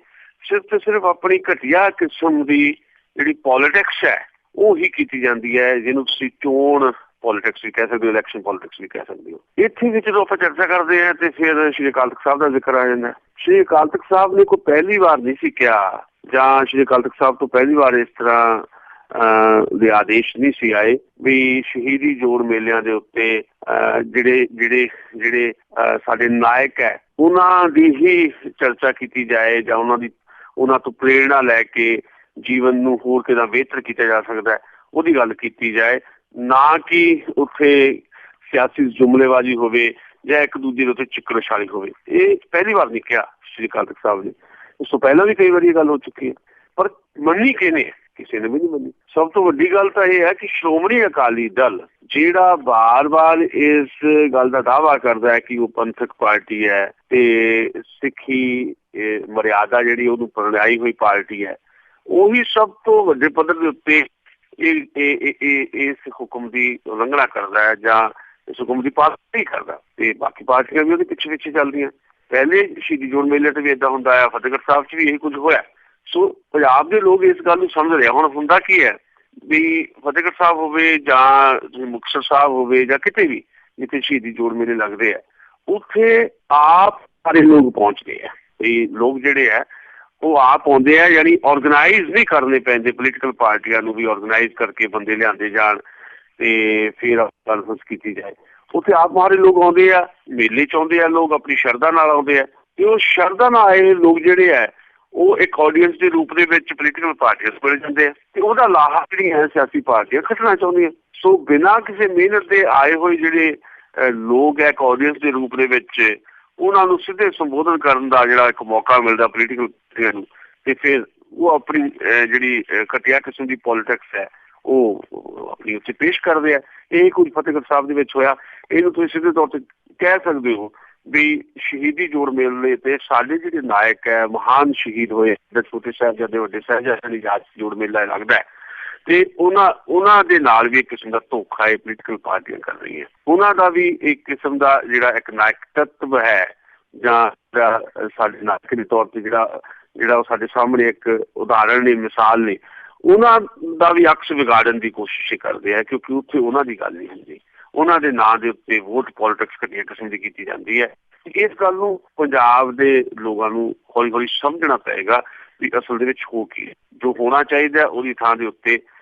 ਸਿਰਫ ਤੇ ਸਿਰਫ ਆਪਣੀ ਘਟੀਆ ਕਿਸਮ ਦੀ ਜਿਹੜੀ ਪੋਲੀਟਿਕਸ ਹੈ ਉਹ ਹੀ ਕੀਤੀ ਜਾਂਦੀ ਹੈ, ਜਿਹਨੂੰ ਤੁਸੀਂ ਚੋਣ ਪੋਲੀਟਿਕਸ ਵੀ ਕਹਿ ਸਕਦੇ ਹੋ, ਇਲੈਕਸ਼ਨ ਪੋਲੀਟਿਕਸ ਵੀ ਕਹਿ ਸਕਦੇ ਹੋ। ਇੱਥੇ ਵੀ ਜਦੋਂ ਆਪਾਂ ਚਰਚਾ ਕਰਦੇ ਹਾਂ ਤੇ ਫਿਰ ਸ਼੍ਰੀ ਅਕਾਲ ਤਖ਼ਤ ਸਾਹਿਬ ਦਾ ਜ਼ਿਕਰ ਆ ਜਾਂਦਾ। ਸ਼੍ਰੀ ਅਕਾਲ ਤਖ਼ਤ ਸਾਹਿਬ ਨੇ ਕੋਈ ਪਹਿਲੀ ਵਾਰ ਨਹੀਂ ਸੀ ਕਿਹਾ ਜਾਂ ਸ਼੍ਰੀ ਅਕਾਲ ਤਖ਼ਤ ਸਾਹਿਬ ਤੋਂ ਪਹਿਲੀ ਵਾਰ ਇਸ ਤਰ੍ਹਾਂ ਦੇ ਆਦੇਸ਼ ਨਹੀਂ ਸੀ ਆਏ ਵੀ ਸ਼ਹੀਦੀ ਜੋੜ ਮੇਲਿਆਂ ਦੇ ਉੱਤੇ ਜਿਹੜੇ ਸਾਡੇ ਨਾਇਕ ਹੈ ਉਹਨਾਂ ਦੀ ਹੀ ਚਰਚਾ ਕੀਤੀ ਜਾਏ ਜਾਂ ਉਹਨਾਂ ਤੋਂ ਪ੍ਰੇਰਣਾ ਲੈ ਕੇ ਜੀਵਨ ਨੂੰ ਹੋਰ ਕਿੱਦਾਂ ਬਿਹਤਰ ਕੀਤਾ ਜਾ ਸਕਦਾ ਉਹਦੀ ਗੱਲ ਕੀਤੀ ਜਾਏ, ਨਾ ਕਿ ਉੱਥੇ ਸਿਆਸੀ ਜੁਮਲੇਬਾਜ਼ੀ ਹੋਵੇ ਜਾਂ ਇੱਕ ਦੂਜੇ ਦੇ ਉੱਤੇ ਚਿੱਕੜਛਾਲੀ ਹੋਵੇ। ਇਹ ਪਹਿਲੀ ਵਾਰ ਨਹੀਂ ਕਿਹਾ ਸ਼੍ਰੀ ਅਕਾਲ ਤਖ਼ਤ ਸਾਹਿਬ ਨੇ, ਉਸ ਤੋਂ ਪਹਿਲਾਂ ਵੀ ਕਈ ਵਾਰੀ ਇਹ ਗੱਲ ਹੋ ਚੁੱਕੀ ਹੈ, ਪਰ ਮੰਨੀ ਕਿਹਨੇ? ਕਿਸੇ ਨੇ ਵੀ ਨਹੀਂ ਮੰਨੀ। ਸਭ ਤੋਂ ਵੱਡੀ ਗੱਲ ਤਾਂ ਇਹ ਹੈ ਕਿ ਸ਼੍ਰੋਮਣੀ ਅਕਾਲੀ ਦਲ ਜਿਹੜਾ ਬਾਰ-ਬਾਰ ਇਸ ਗੱਲ ਦਾ ਦਾਅਵਾ ਕਰਦਾ ਹੈ ਕਿ ਉਹ ਪੰਥਕ ਪਾਰਟੀ ਹੈ ਤੇ ਸਿੱਖੀ ਮਰਿਆਦਾ ਜਿਹੜੀ ਉਹਨੂੰ ਪ੍ਰਣਾਈ ਹੋਈ ਪਾਰਟੀ ਹੈ, ਉਹੀ ਸਭ ਤੋਂ ਵੱਡੇ ਪੱਧਰ ਦੇ ਉੱਤੇ ਇਸ ਹੁਕਮ ਦੀ ਉਲੰਘਣਾ ਕਰਦਾ ਹੈ ਜਾਂ ਇਸ ਹੁਕਮ ਦੀ ਪਾਲਣਾ ਕਰਦਾ ਤੇ ਬਾਕੀ ਪਾਰਟੀਆਂ ਵੀ ਉਹਦੇ ਪਿੱਛੇ ਚੱਲਦੀਆਂ। ਪਹਿਲੇ ਸ਼ਹੀਦੀ ਜੋੜ ਮੇਲੇ ਤੇ ਵੀ ਏਦਾਂ ਹੁੰਦਾ ਹੈ, ਫਤਿਹਗੜ੍ਹ ਸਾਹਿਬ 'ਚ ਵੀ ਇਹੀ ਕੁਝ ਹੋਇਆ। ਸੋ ਪੰਜਾਬ ਦੇ ਲੋਕ ਇਸ ਗੱਲ ਨੂੰ ਸਮਝ ਰਹੇ। ਹੁਣ ਹੁੰਦਾ ਕੀ ਹੈ ਵੀ ਫਤਿਹਗੜ੍ਹ ਸਾਹਿਬ ਹੋਵੇ ਜਾਂ ਮੁਕਤਸਰ ਸਾਹਿਬ ਹੋਵੇ ਜਾਂ ਕਿਤੇ ਵੀ ਜਿੱਥੇ ਸ਼ਹੀਦੀ ਜੋੜ ਮੇਲੇ ਲੱਗਦੇ ਆ, ਉੱਥੇ ਆਪ ਸਾਰੇ ਲੋਕ ਪਹੁੰਚਦੇ ਆ। ਇਹ ਲੋਕ ਜਿਹੜੇ ਆ ਉਹ ਆਪ ਆਉਂਦੇ ਆ, ਯਾਨੀ ਔਰਗਨਾਈਜ਼ ਨਹੀਂ ਕਰਨੇ ਪੈਂਦੇ। ਪੋਲੀਟੀਕਲ ਪਾਰਟੀਆਂ ਨੂੰ ਵੀ ਔਰਗਨਾਈਜ਼ ਕਰਕੇ ਬੰਦੇ ਲਿਆਂਦੇ ਜਾਣ ਤੇ ਫਿਰ ਕਾਨਫਰੰਸ ਕੀਤੀ ਜਾਏ। ਉੱਥੇ ਆਪ ਸਾਰੇ ਲੋਕ ਆਉਂਦੇ ਆ, ਮੇਲੇ 'ਚ ਆਉਂਦੇ ਆ ਲੋਕ, ਆਪਣੀ ਸ਼ਰਧਾ ਨਾਲ ਆਉਂਦੇ ਆ ਤੇ ਉਹ ਸ਼ਰਧਾ ਨਾਲ ਆਏ ਲੋਕ ਜਿਹੜੇ ਆ ਉਹ ਇੱਕ ਆਡੀਅנס ਦੇ ਰੂਪ ਦੇ ਵਿੱਚ ਪੋਲੀਟੀਕਲ ਪਾਰਟੀਆਂ ਕੋਲ ਜਾਂਦੇ ਆ ਤੇ ਉਹਦਾ ਲਾਹਾ ਜਿਹੜੀਆਂ ਸਿਆਸੀ ਪਾਰਟੀਆਂ ਖੱਟਣਾ ਚਾਹੁੰਦੀਆਂ। ਸੋ ਬਿਨਾਂ ਕਿਸੇ ਮਿਹਨਤ ਦੇ ਆਏ ਹੋਏ ਜਿਹੜੇ ਲੋਕ ਹੈ ਇੱਕ ਆਡੀਅנס ਦੇ ਰੂਪ ਦੇ ਵਿੱਚ, ਉਹਨਾਂ ਨੂੰ ਸਿੱਧੇ ਸੰਬੋਧਨ ਕਰਨ ਦਾ ਜਿਹੜਾ ਇੱਕ ਮੌਕਾ ਮਿਲਦਾ ਪੋਲੀਟੀਕਲ ਪਾਰਟੀਆਂ ਨੂੰ, ਤੇ ਫਿਰ ਉਹ ਆਪਣੀ ਜਿਹੜੀ ਘਟੀਆ ਕਿਸਮ ਦੀ ਪੋਲੀਟਿਕਸ ਹੈ ਉਹ ਆਪਣੀ ਉੱਥੇ ਪੇਸ਼ ਕਰਦੇ ਆ। ਇਹ ਕੁਝ ਫਤਿਹਗੜ੍ਹ ਸਾਹਿਬ ਦੇ ਵਿੱਚ ਹੋਇਆ। ਇਹਨੂੰ ਤੁਸੀਂ ਸਿੱਧੇ ਤੌਰ ਤੇ ਕਹਿ ਸਕਦੇ ਹੋ ਵੀ ਸ਼ਹੀਦੀ ਜੋੜ ਮੇਲੇ ਤੇ ਸਾਡੇ ਜਿਹੜੇ ਨਾਇਕ ਹੈ, ਮਹਾਨ ਸ਼ਹੀਦ ਹੋਏ, ਛੋਟੇ ਸਾਹਿਬਜ਼ਾਦੇ, ਵੱਡੇ ਸਾਹਿਬਜ਼ਾਦਿਆਂ ਦੀ ਯਾਦ ਜੋੜ ਮੇਲਾ ਲੱਗਦਾ ਹੈ ਤੇ ਉਹਨਾਂ ਦੇ ਨਾਲ ਵੀ ਇੱਕ ਕਿਸਮ ਦਾ ਧੋਖਾ ਇਹ ਪੋਲੀਟੀਕਲ ਪਾਰਟੀਆਂ ਕਰ ਰਹੀਆਂ। ਉਹਨਾਂ ਦਾ ਵੀ ਇੱਕ ਕਿਸਮ ਦਾ ਜਿਹੜਾ ਇੱਕ ਨਾਇਕ ਤੱਤਵ ਹੈ ਜਾਂ ਸਾਡੇ ਨਾਇਕ ਦੇ ਤੌਰ ਤੇ ਜਿਹੜਾ ਉਹ ਸਾਡੇ ਸਾਹਮਣੇ ਇੱਕ ਉਦਾਹਰਣ ਨੇ, ਮਿਸਾਲ ਨੇ, ਉਹਨਾਂ ਦਾ ਵੀ ਅਕਸ ਵਿਗਾੜਨ ਦੀ ਕੋਸ਼ਿਸ਼ ਕਰਦੇ ਆ, ਕਿਉਂਕਿ ਉੱਥੇ ਉਹਨਾਂ ਦੀ ਗੱਲ ਨਹੀਂ ਹੁੰਦੀ। ਉਹਨਾਂ ਦੇ ਨਾਂ ਦੇ ਉੱਤੇ ਵੋਟ ਪੋਲੀਟਿਕਸ ਘਟੀਆ ਕਿਸਮ ਦੀ ਕੀਤੀ ਜਾਂਦੀ ਹੈ। ਇਸ ਗੱਲ ਨੂੰ ਪੰਜਾਬ ਦੇ ਲੋਕਾਂ ਨੂੰ ਹੌਲੀ ਹੌਲੀ ਸਮਝਣਾ ਪਏਗਾ ਵੀ ਅਸਲ ਦੇ ਵਿੱਚ ਹੋ ਕੀ ਹੈ। ਜੋ ਹੋਣਾ ਚਾਹੀਦਾ ਉਹਦੀ ਥਾਂ ਦੇ ਉੱਤੇ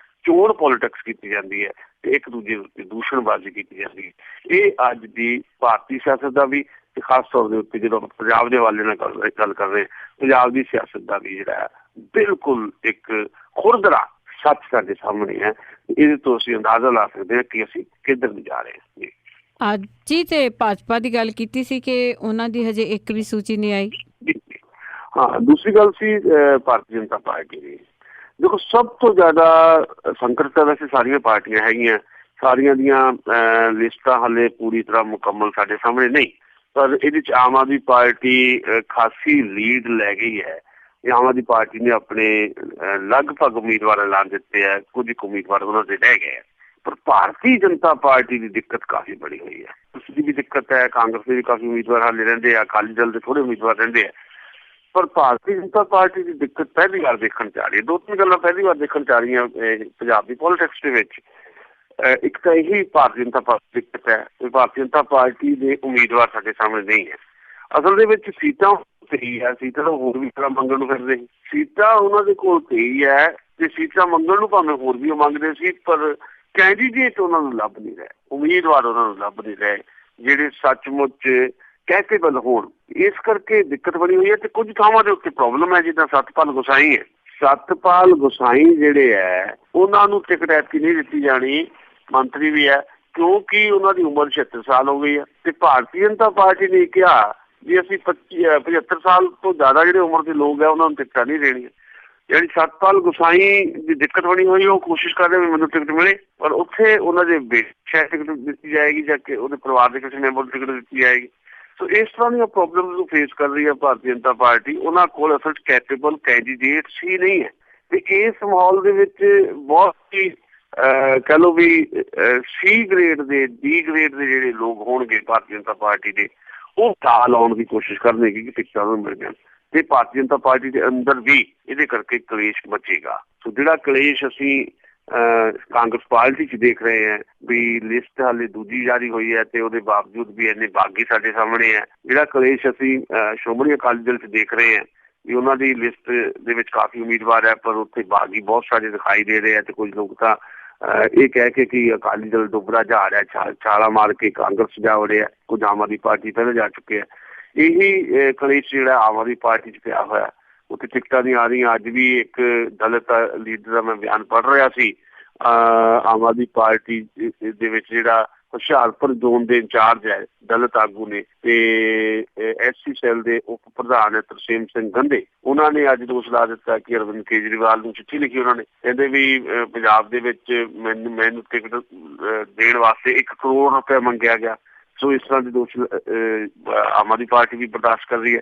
ਚੋਣ ਪੋਲੀਟਿਕਸ ਕੀਤੀ ਜਾਂਦੀ ਹੈ ਤੇ ਇੱਕ ਦੂਜੇ ਉੱਤੇ ਦੂਸ਼ਣਬਾਜ਼ੀ ਕੀਤੀ ਜਾਂਦੀ ਹੈ। ਇਹ ਅੱਜ ਦੀ ਭਾਰਤੀ ਸਿਆਸਤ ਦਾ ਵੀ ਤੇ ਖਾਸ ਤੌਰ ਦੇ ਉੱਤੇ ਜਦੋਂ ਪੰਜਾਬ ਦੇ ਹਵਾਲੇ ਨਾਲ ਗੱਲ ਕਰ ਰਹੇ, ਪੰਜਾਬ ਦੀ ਸਿਆਸਤ ਦਾ ਵੀ ਜਿਹੜਾ ਬਿਲਕੁਲ ਇੱਕ ਖੁਰਦਰਾ ਸੱਚ ਸਾਡੇ ਸਾਹਮਣੇ ਹੈ। ਇਹਦੇ ਤੋਂ ਅਸੀਂ ਅੰਦਾਜ਼ਾ ਲਾ ਸਕਦੇ ਹਾਂ ਕਿ ਅਸੀਂ ਕਿੱਧਰ ਨੂੰ ਜਾ ਰਹੇ ਹਾਂ। ਜੀ ਅੱਜ ਜੀ ਤੇ ਭਾਜਪਾ ਦੀ ਗੱਲ ਕੀਤੀ ਸੀ ਕਿ ਉਹਨਾਂ ਦੀ ਹਜੇ ਇੱਕ ਵੀ ਸੂਚੀ ਨਹੀਂ ਆਈ। ਹਾਂ, ਦੂਸਰੀ ਗੱਲ ਸੀ ਭਾਰਤੀ ਜਨਤਾ ਪਾਰਟੀ ਦੀ। ਦੇਖੋ, ਸਭ ਤੋਂ ਜ਼ਿਆਦਾ ਸੰਕਟ ਤਾਂ ਵੈਸੇ ਸਾਰੀਆਂ ਪਾਰਟੀਆਂ ਹੈਗੀਆਂ, ਸਾਰੀਆਂ ਦੀਆਂ ਲਿਸਟਾਂ ਹਾਲੇ ਪੂਰੀ ਤਰ੍ਹਾਂ ਮੁਕੰਮਲ ਸਾਡੇ ਸਾਹਮਣੇ ਨਹੀਂ, ਪਰ ਇਹਦੇ 'ਚ ਆਮ ਆਦਮੀ ਪਾਰਟੀ ਖਾਸੀ ਲੀਡ ਲੈ ਗਈ ਹੈ। ਆਮ ਆਦਮੀ ਪਾਰਟੀ ਨੇ ਆਪਣੇ ਲਗਭਗ ਉਮੀਦਵਾਰ ਐਲਾਨ ਦਿੱਤੇ ਹੈ, ਕੁਝ ਕੁ ਉਮੀਦਵਾਰ ਉਹਨਾਂ ਦੇ ਰਹਿ ਗਏ। ਪਰ ਭਾਰਤੀ ਜਨਤਾ ਪਾਰਟੀ ਦੀ ਦਿੱਕਤ ਕਾਫੀ ਬੜੀ ਹੋਈ ਹੈ। ਉਸ ਦੀ ਵੀ ਦਿੱਕਤ ਹੈ, ਕਾਂਗਰਸ ਦੇ ਵੀ ਕਾਫੀ ਉਮੀਦਵਾਰ ਹਾਲੇ ਰਹਿੰਦੇ ਆ, ਅਕਾਲੀ ਦਲ ਦੇ ਥੋੜ੍ਹੇ ਉਮੀਦਵਾਰ ਰਹਿੰਦੇ ਆ। ਪਰ ਭਾਰਤੀ ਜਨਤਾ ਪਾਰਟੀ ਦੀ ਦਿੱਕਤ ਪਹਿਲੀ ਵਾਰ ਦੇਖਣ 'ਚ ਆ ਰਹੀ ਹੈ। ਦੋ ਤਿੰਨ ਗੱਲਾਂ ਪਹਿਲੀ ਵਾਰ ਦੇਖਣ 'ਚ ਆ ਰਹੀਆਂ ਪੰਜਾਬ ਦੀ ਪੋਲੀਟਿਕਸ ਦੇ ਵਿੱਚ। ਇੱਕ ਤਾਂ ਇਹੀ ਭਾਰਤੀ ਜਨਤਾ ਪਾਰਟੀ ਦੀ ਦਿੱਕਤ ਹੈ ਕਿ ਭਾਰਤੀ ਜਨਤਾ ਪਾਰਟੀ ਦੇ ਉਮੀਦਵਾਰ ਸਾਡੇ ਸਾਹਮਣੇ ਨਹੀਂ ਹੈ। ਅਸਲ ਦੇ ਵਿੱਚ ਸੀਟਾਂ ਤੇਈ ਹੈ, ਸੀਟਾਂ ਤਾਂ ਹੋਰ ਵੀ ਤਰ੍ਹਾਂ ਮੰਗਣ ਨੂੰ ਫਿਰਦੇ ਸੀ। ਸੀਟਾਂ ਉਹਨਾਂ ਦੇ ਕੋਲ ਤੇਈ ਹੈ ਤੇ ਸੀਟਾਂ ਮੰਗਣ ਨੂੰ ਭਾਵੇਂ ਹੋਰ ਵੀ ਉਹ ਮੰਗਦੇ ਸੀ, ਪਰ ਕੈਂਡੀਡੇਟ ਉਹਨਾਂ ਨੂੰ ਲੱਭ ਨਹੀਂ ਰਹੇ, ਉਮੀਦਵਾਰ ਉਹਨਾਂ ਨੂੰ ਲੱਭ ਨਹੀਂ ਰਹੇ ਜਿਹੜੇ ਸੱਚਮੁੱਚ ਕੈਪੇਬਲ ਹੋਣ। ਇਸ ਕਰਕੇ ਦਿੱਕਤ ਬਣੀ ਹੋਈ ਹੈ ਤੇ ਕੁਝ ਥਾਵਾਂ ਦੇ ਉੱਤੇ ਪ੍ਰੋਬਲਮ ਹੈ, ਜਿੱਦਾਂ ਸਤਪਾਲ ਗੋਸਾਈ ਹੈ। ਸਤਪਾਲ ਗੋਸਾਈ ਜਿਹੜੇ ਹੈ ਉਹਨਾਂ ਨੂੰ ਟਿਕਟ ਐਤਕੀ ਨਹੀਂ ਦਿੱਤੀ ਜਾਣੀ, ਮੰਤਰੀ ਵੀ ਹੈ, ਕਿਉਂਕਿ ਉਹਨਾਂ ਦੀ ਉਮਰ 76 ਸਾਲ ਹੋ ਗਈ ਹੈ ਤੇ ਭਾਰਤੀ ਜਨਤਾ ਪਾਰਟੀ ਨੇ ਕਿਹਾ ਵੀ ਅਸੀਂ 75 ਸਾਲ ਤੋਂ ਜ਼ਿਆਦਾ ਜਿਹੜੇ ਉਮਰ ਦੇ ਲੋਕ ਹੈ ਉਹਨਾਂ ਨੂੰ ਟਿਕਟਾਂ ਨਹੀਂ ਦੇਣੀਆਂ। ਜਿਹੜੀ ਸਤਪਾਲ ਗੋਸਾਈ ਦੀ ਦਿੱਕਤ ਬਣੀ ਹੋਈ, ਉਹ ਕੋਸ਼ਿਸ਼ ਕਰਦੇ ਵੀ ਮੈਨੂੰ ਟਿਕਟ ਮਿਲੇ, ਪਰ ਉੱਥੇ ਉਹਨਾਂ ਦੇ ਬੇਟੇ ਟਿਕਟ ਦਿੱਤੀ ਜਾਏਗੀ ਜਾਂ ਕਿ ਉਹਦੇ ਪਰਿਵਾਰ ਦੇ ਕਿਸੇ ਮੈਂਬਰ ਨੂੰ ਟਿਕਟ ਦਿੱਤੀ ਜਾਏਗੀ। ਸੋ ਇਸ ਤਰ੍ਹਾਂ ਦੀਆਂ ਪ੍ਰੋਬਲਮ ਨੂੰ ਫੇਸ ਕਰ ਰਹੀ ਹੈ ਭਾਰਤੀ ਜਨਤਾ ਪਾਰਟੀ। ਉਹਨਾਂ ਕੋਲ ਅਸਲ ਕੈਪੇਬਲ ਕੈਂਡੀਡੇਟਸ ਹੀ ਨਹੀਂ ਹੈ ਤੇ ਇਸ ਮਾਹੌਲ ਦੇ ਵਿੱਚ ਬਹੁਤ ਹੀ ਕਹਿ ਲਓ ਵੀ ਸੀ ਗ੍ਰੇਡ ਦੇ, ਡੀ ਗ੍ਰੇਡ ਦੇ ਜਿਹੜੇ ਲੋਕ ਹੋਣਗੇ ਭਾਰਤੀ ਜਨਤਾ ਪਾਰਟੀ ਦੇ, ਉਹ ਢਾਹ ਲਾਉਣ ਦੀ ਕੋਸ਼ਿਸ਼ ਕਰਨਗੇ ਕਿ ਟਿਕਟਾਂ ਨੂੰ ਮਿਲ ਜਾਣ ਤੇ ਭਾਰਤੀ ਜਨਤਾ ਪਾਰਟੀ ਦੇ ਅੰਦਰ ਵੀ ਇਹਦੇ ਕਰਕੇ ਕਲੇਸ਼ ਮਚੇਗਾ। ਸੋ ਜਿਹੜਾ ਕਲੇਸ਼ ਅਸੀਂ ਕਾਂਗਰਸ ਪਾਰਟੀ 'ਚ ਦੇਖ ਰਹੇ ਹਾਂ ਵੀ ਲਿਸਟ ਹਾਲੇ ਦੂਜੀ ਜਾਰੀ ਹੋਈ ਹੈ ਤੇ ਉਹਦੇ ਬਾਵਜੂਦ ਵੀ ਇੰਨੇ ਬਾਗੀ ਸਾਡੇ ਸਾਹਮਣੇ ਹੈ। ਜਿਹੜਾ ਕਲੇਸ਼ ਅਸੀਂ ਸ਼੍ਰੋਮਣੀ ਅਕਾਲੀ ਦਲ 'ਚ ਦੇਖ ਰਹੇ ਹਾਂ ਵੀ ਉਹਨਾਂ ਦੀ ਲਿਸਟ ਦੇ ਵਿੱਚ ਕਾਫੀ ਉਮੀਦਵਾਰ ਹੈ, ਪਰ ਉੱਥੇ ਬਾਗੀ ਬਹੁਤ ਸਾਰੇ ਦਿਖਾਈ ਦੇ ਰਹੇ ਆ ਤੇ ਕੁਝ ਲੋਕ ਤਾਂ ਇਹ ਕਹਿ ਕੇ ਕਿ ਅਕਾਲੀ ਦਲ ਡੁੱਬਦਾ ਜਾ ਰਿਹਾ, ਛਾਲਾ ਮਾਰ ਕੇ ਕਾਂਗਰਸ ਜਾ ਵੜਿਆ, ਕੁਝ ਆਮ ਆਦਮੀ ਪਾਰਟੀ ਪਹਿਲਾਂ ਜਾ ਚੁੱਕੇ ਆ। ਇਹੀ ਕਲੇਸ਼ ਜਿਹੜਾ ਆਮ ਆਦਮੀ ਪਾਰਟੀ 'ਚ ਪਿਆ ਹੋਇਆ, ਉੱਥੇ ਟਿਕਟਾਂ ਨਹੀਂ ਆ ਰਹੀਆਂ। ਅੱਜ ਵੀ ਇੱਕ ਦਲਿਤ ਲੀਡਰ ਦਾ ਮੈਂ ਬਿਆਨ ਪੜ੍ਹ ਰਿਹਾ ਸੀ, ਆਮ ਆਦਮੀ ਪਾਰਟੀ ਦੇ ਵਿੱਚ ਜਿਹੜਾ ਹੁਸ਼ਿਆਰਪੁਰ ਜ਼ੋਨ ਦੇ ਇੰਚਾਰਜ ਹੈ ਦਲਿਤ ਆਗੂ ਨੇ ਤੇ SC ਸੈੱਲ ਦੇ ਉਪ ਪ੍ਰਧਾਨ ਹੈ ਤਰਸੇਮ ਸਿੰਘ ਗੰਧੇ, ਉਹਨਾਂ ਨੇ ਅੱਜ ਦੋਸ਼ ਲਾ ਦਿੱਤਾ ਕਿ ਅਰਵਿੰਦ ਕੇਜਰੀਵਾਲ ਨੂੰ ਚਿੱਠੀ ਲਿਖੀ ਉਹਨਾਂ ਨੇ, ਕਹਿੰਦੇ ਵੀ ਪੰਜਾਬ ਦੇ ਵਿੱਚ ਮੈਨੂੰ ਟਿਕਟ ਦੇਣ ਵਾਸਤੇ 1 ਕਰੋੜ ਰੁਪਏ ਮੰਗਿਆ ਗਿਆ। ਸੋ ਇਸ ਤਰ੍ਹਾਂ ਦੇ ਦੋਸ਼ ਆਮ ਆਦਮੀ ਪਾਰਟੀ ਵੀ ਬਰਦਾਸ਼ਤ ਕਰ ਰਹੀ ਹੈ।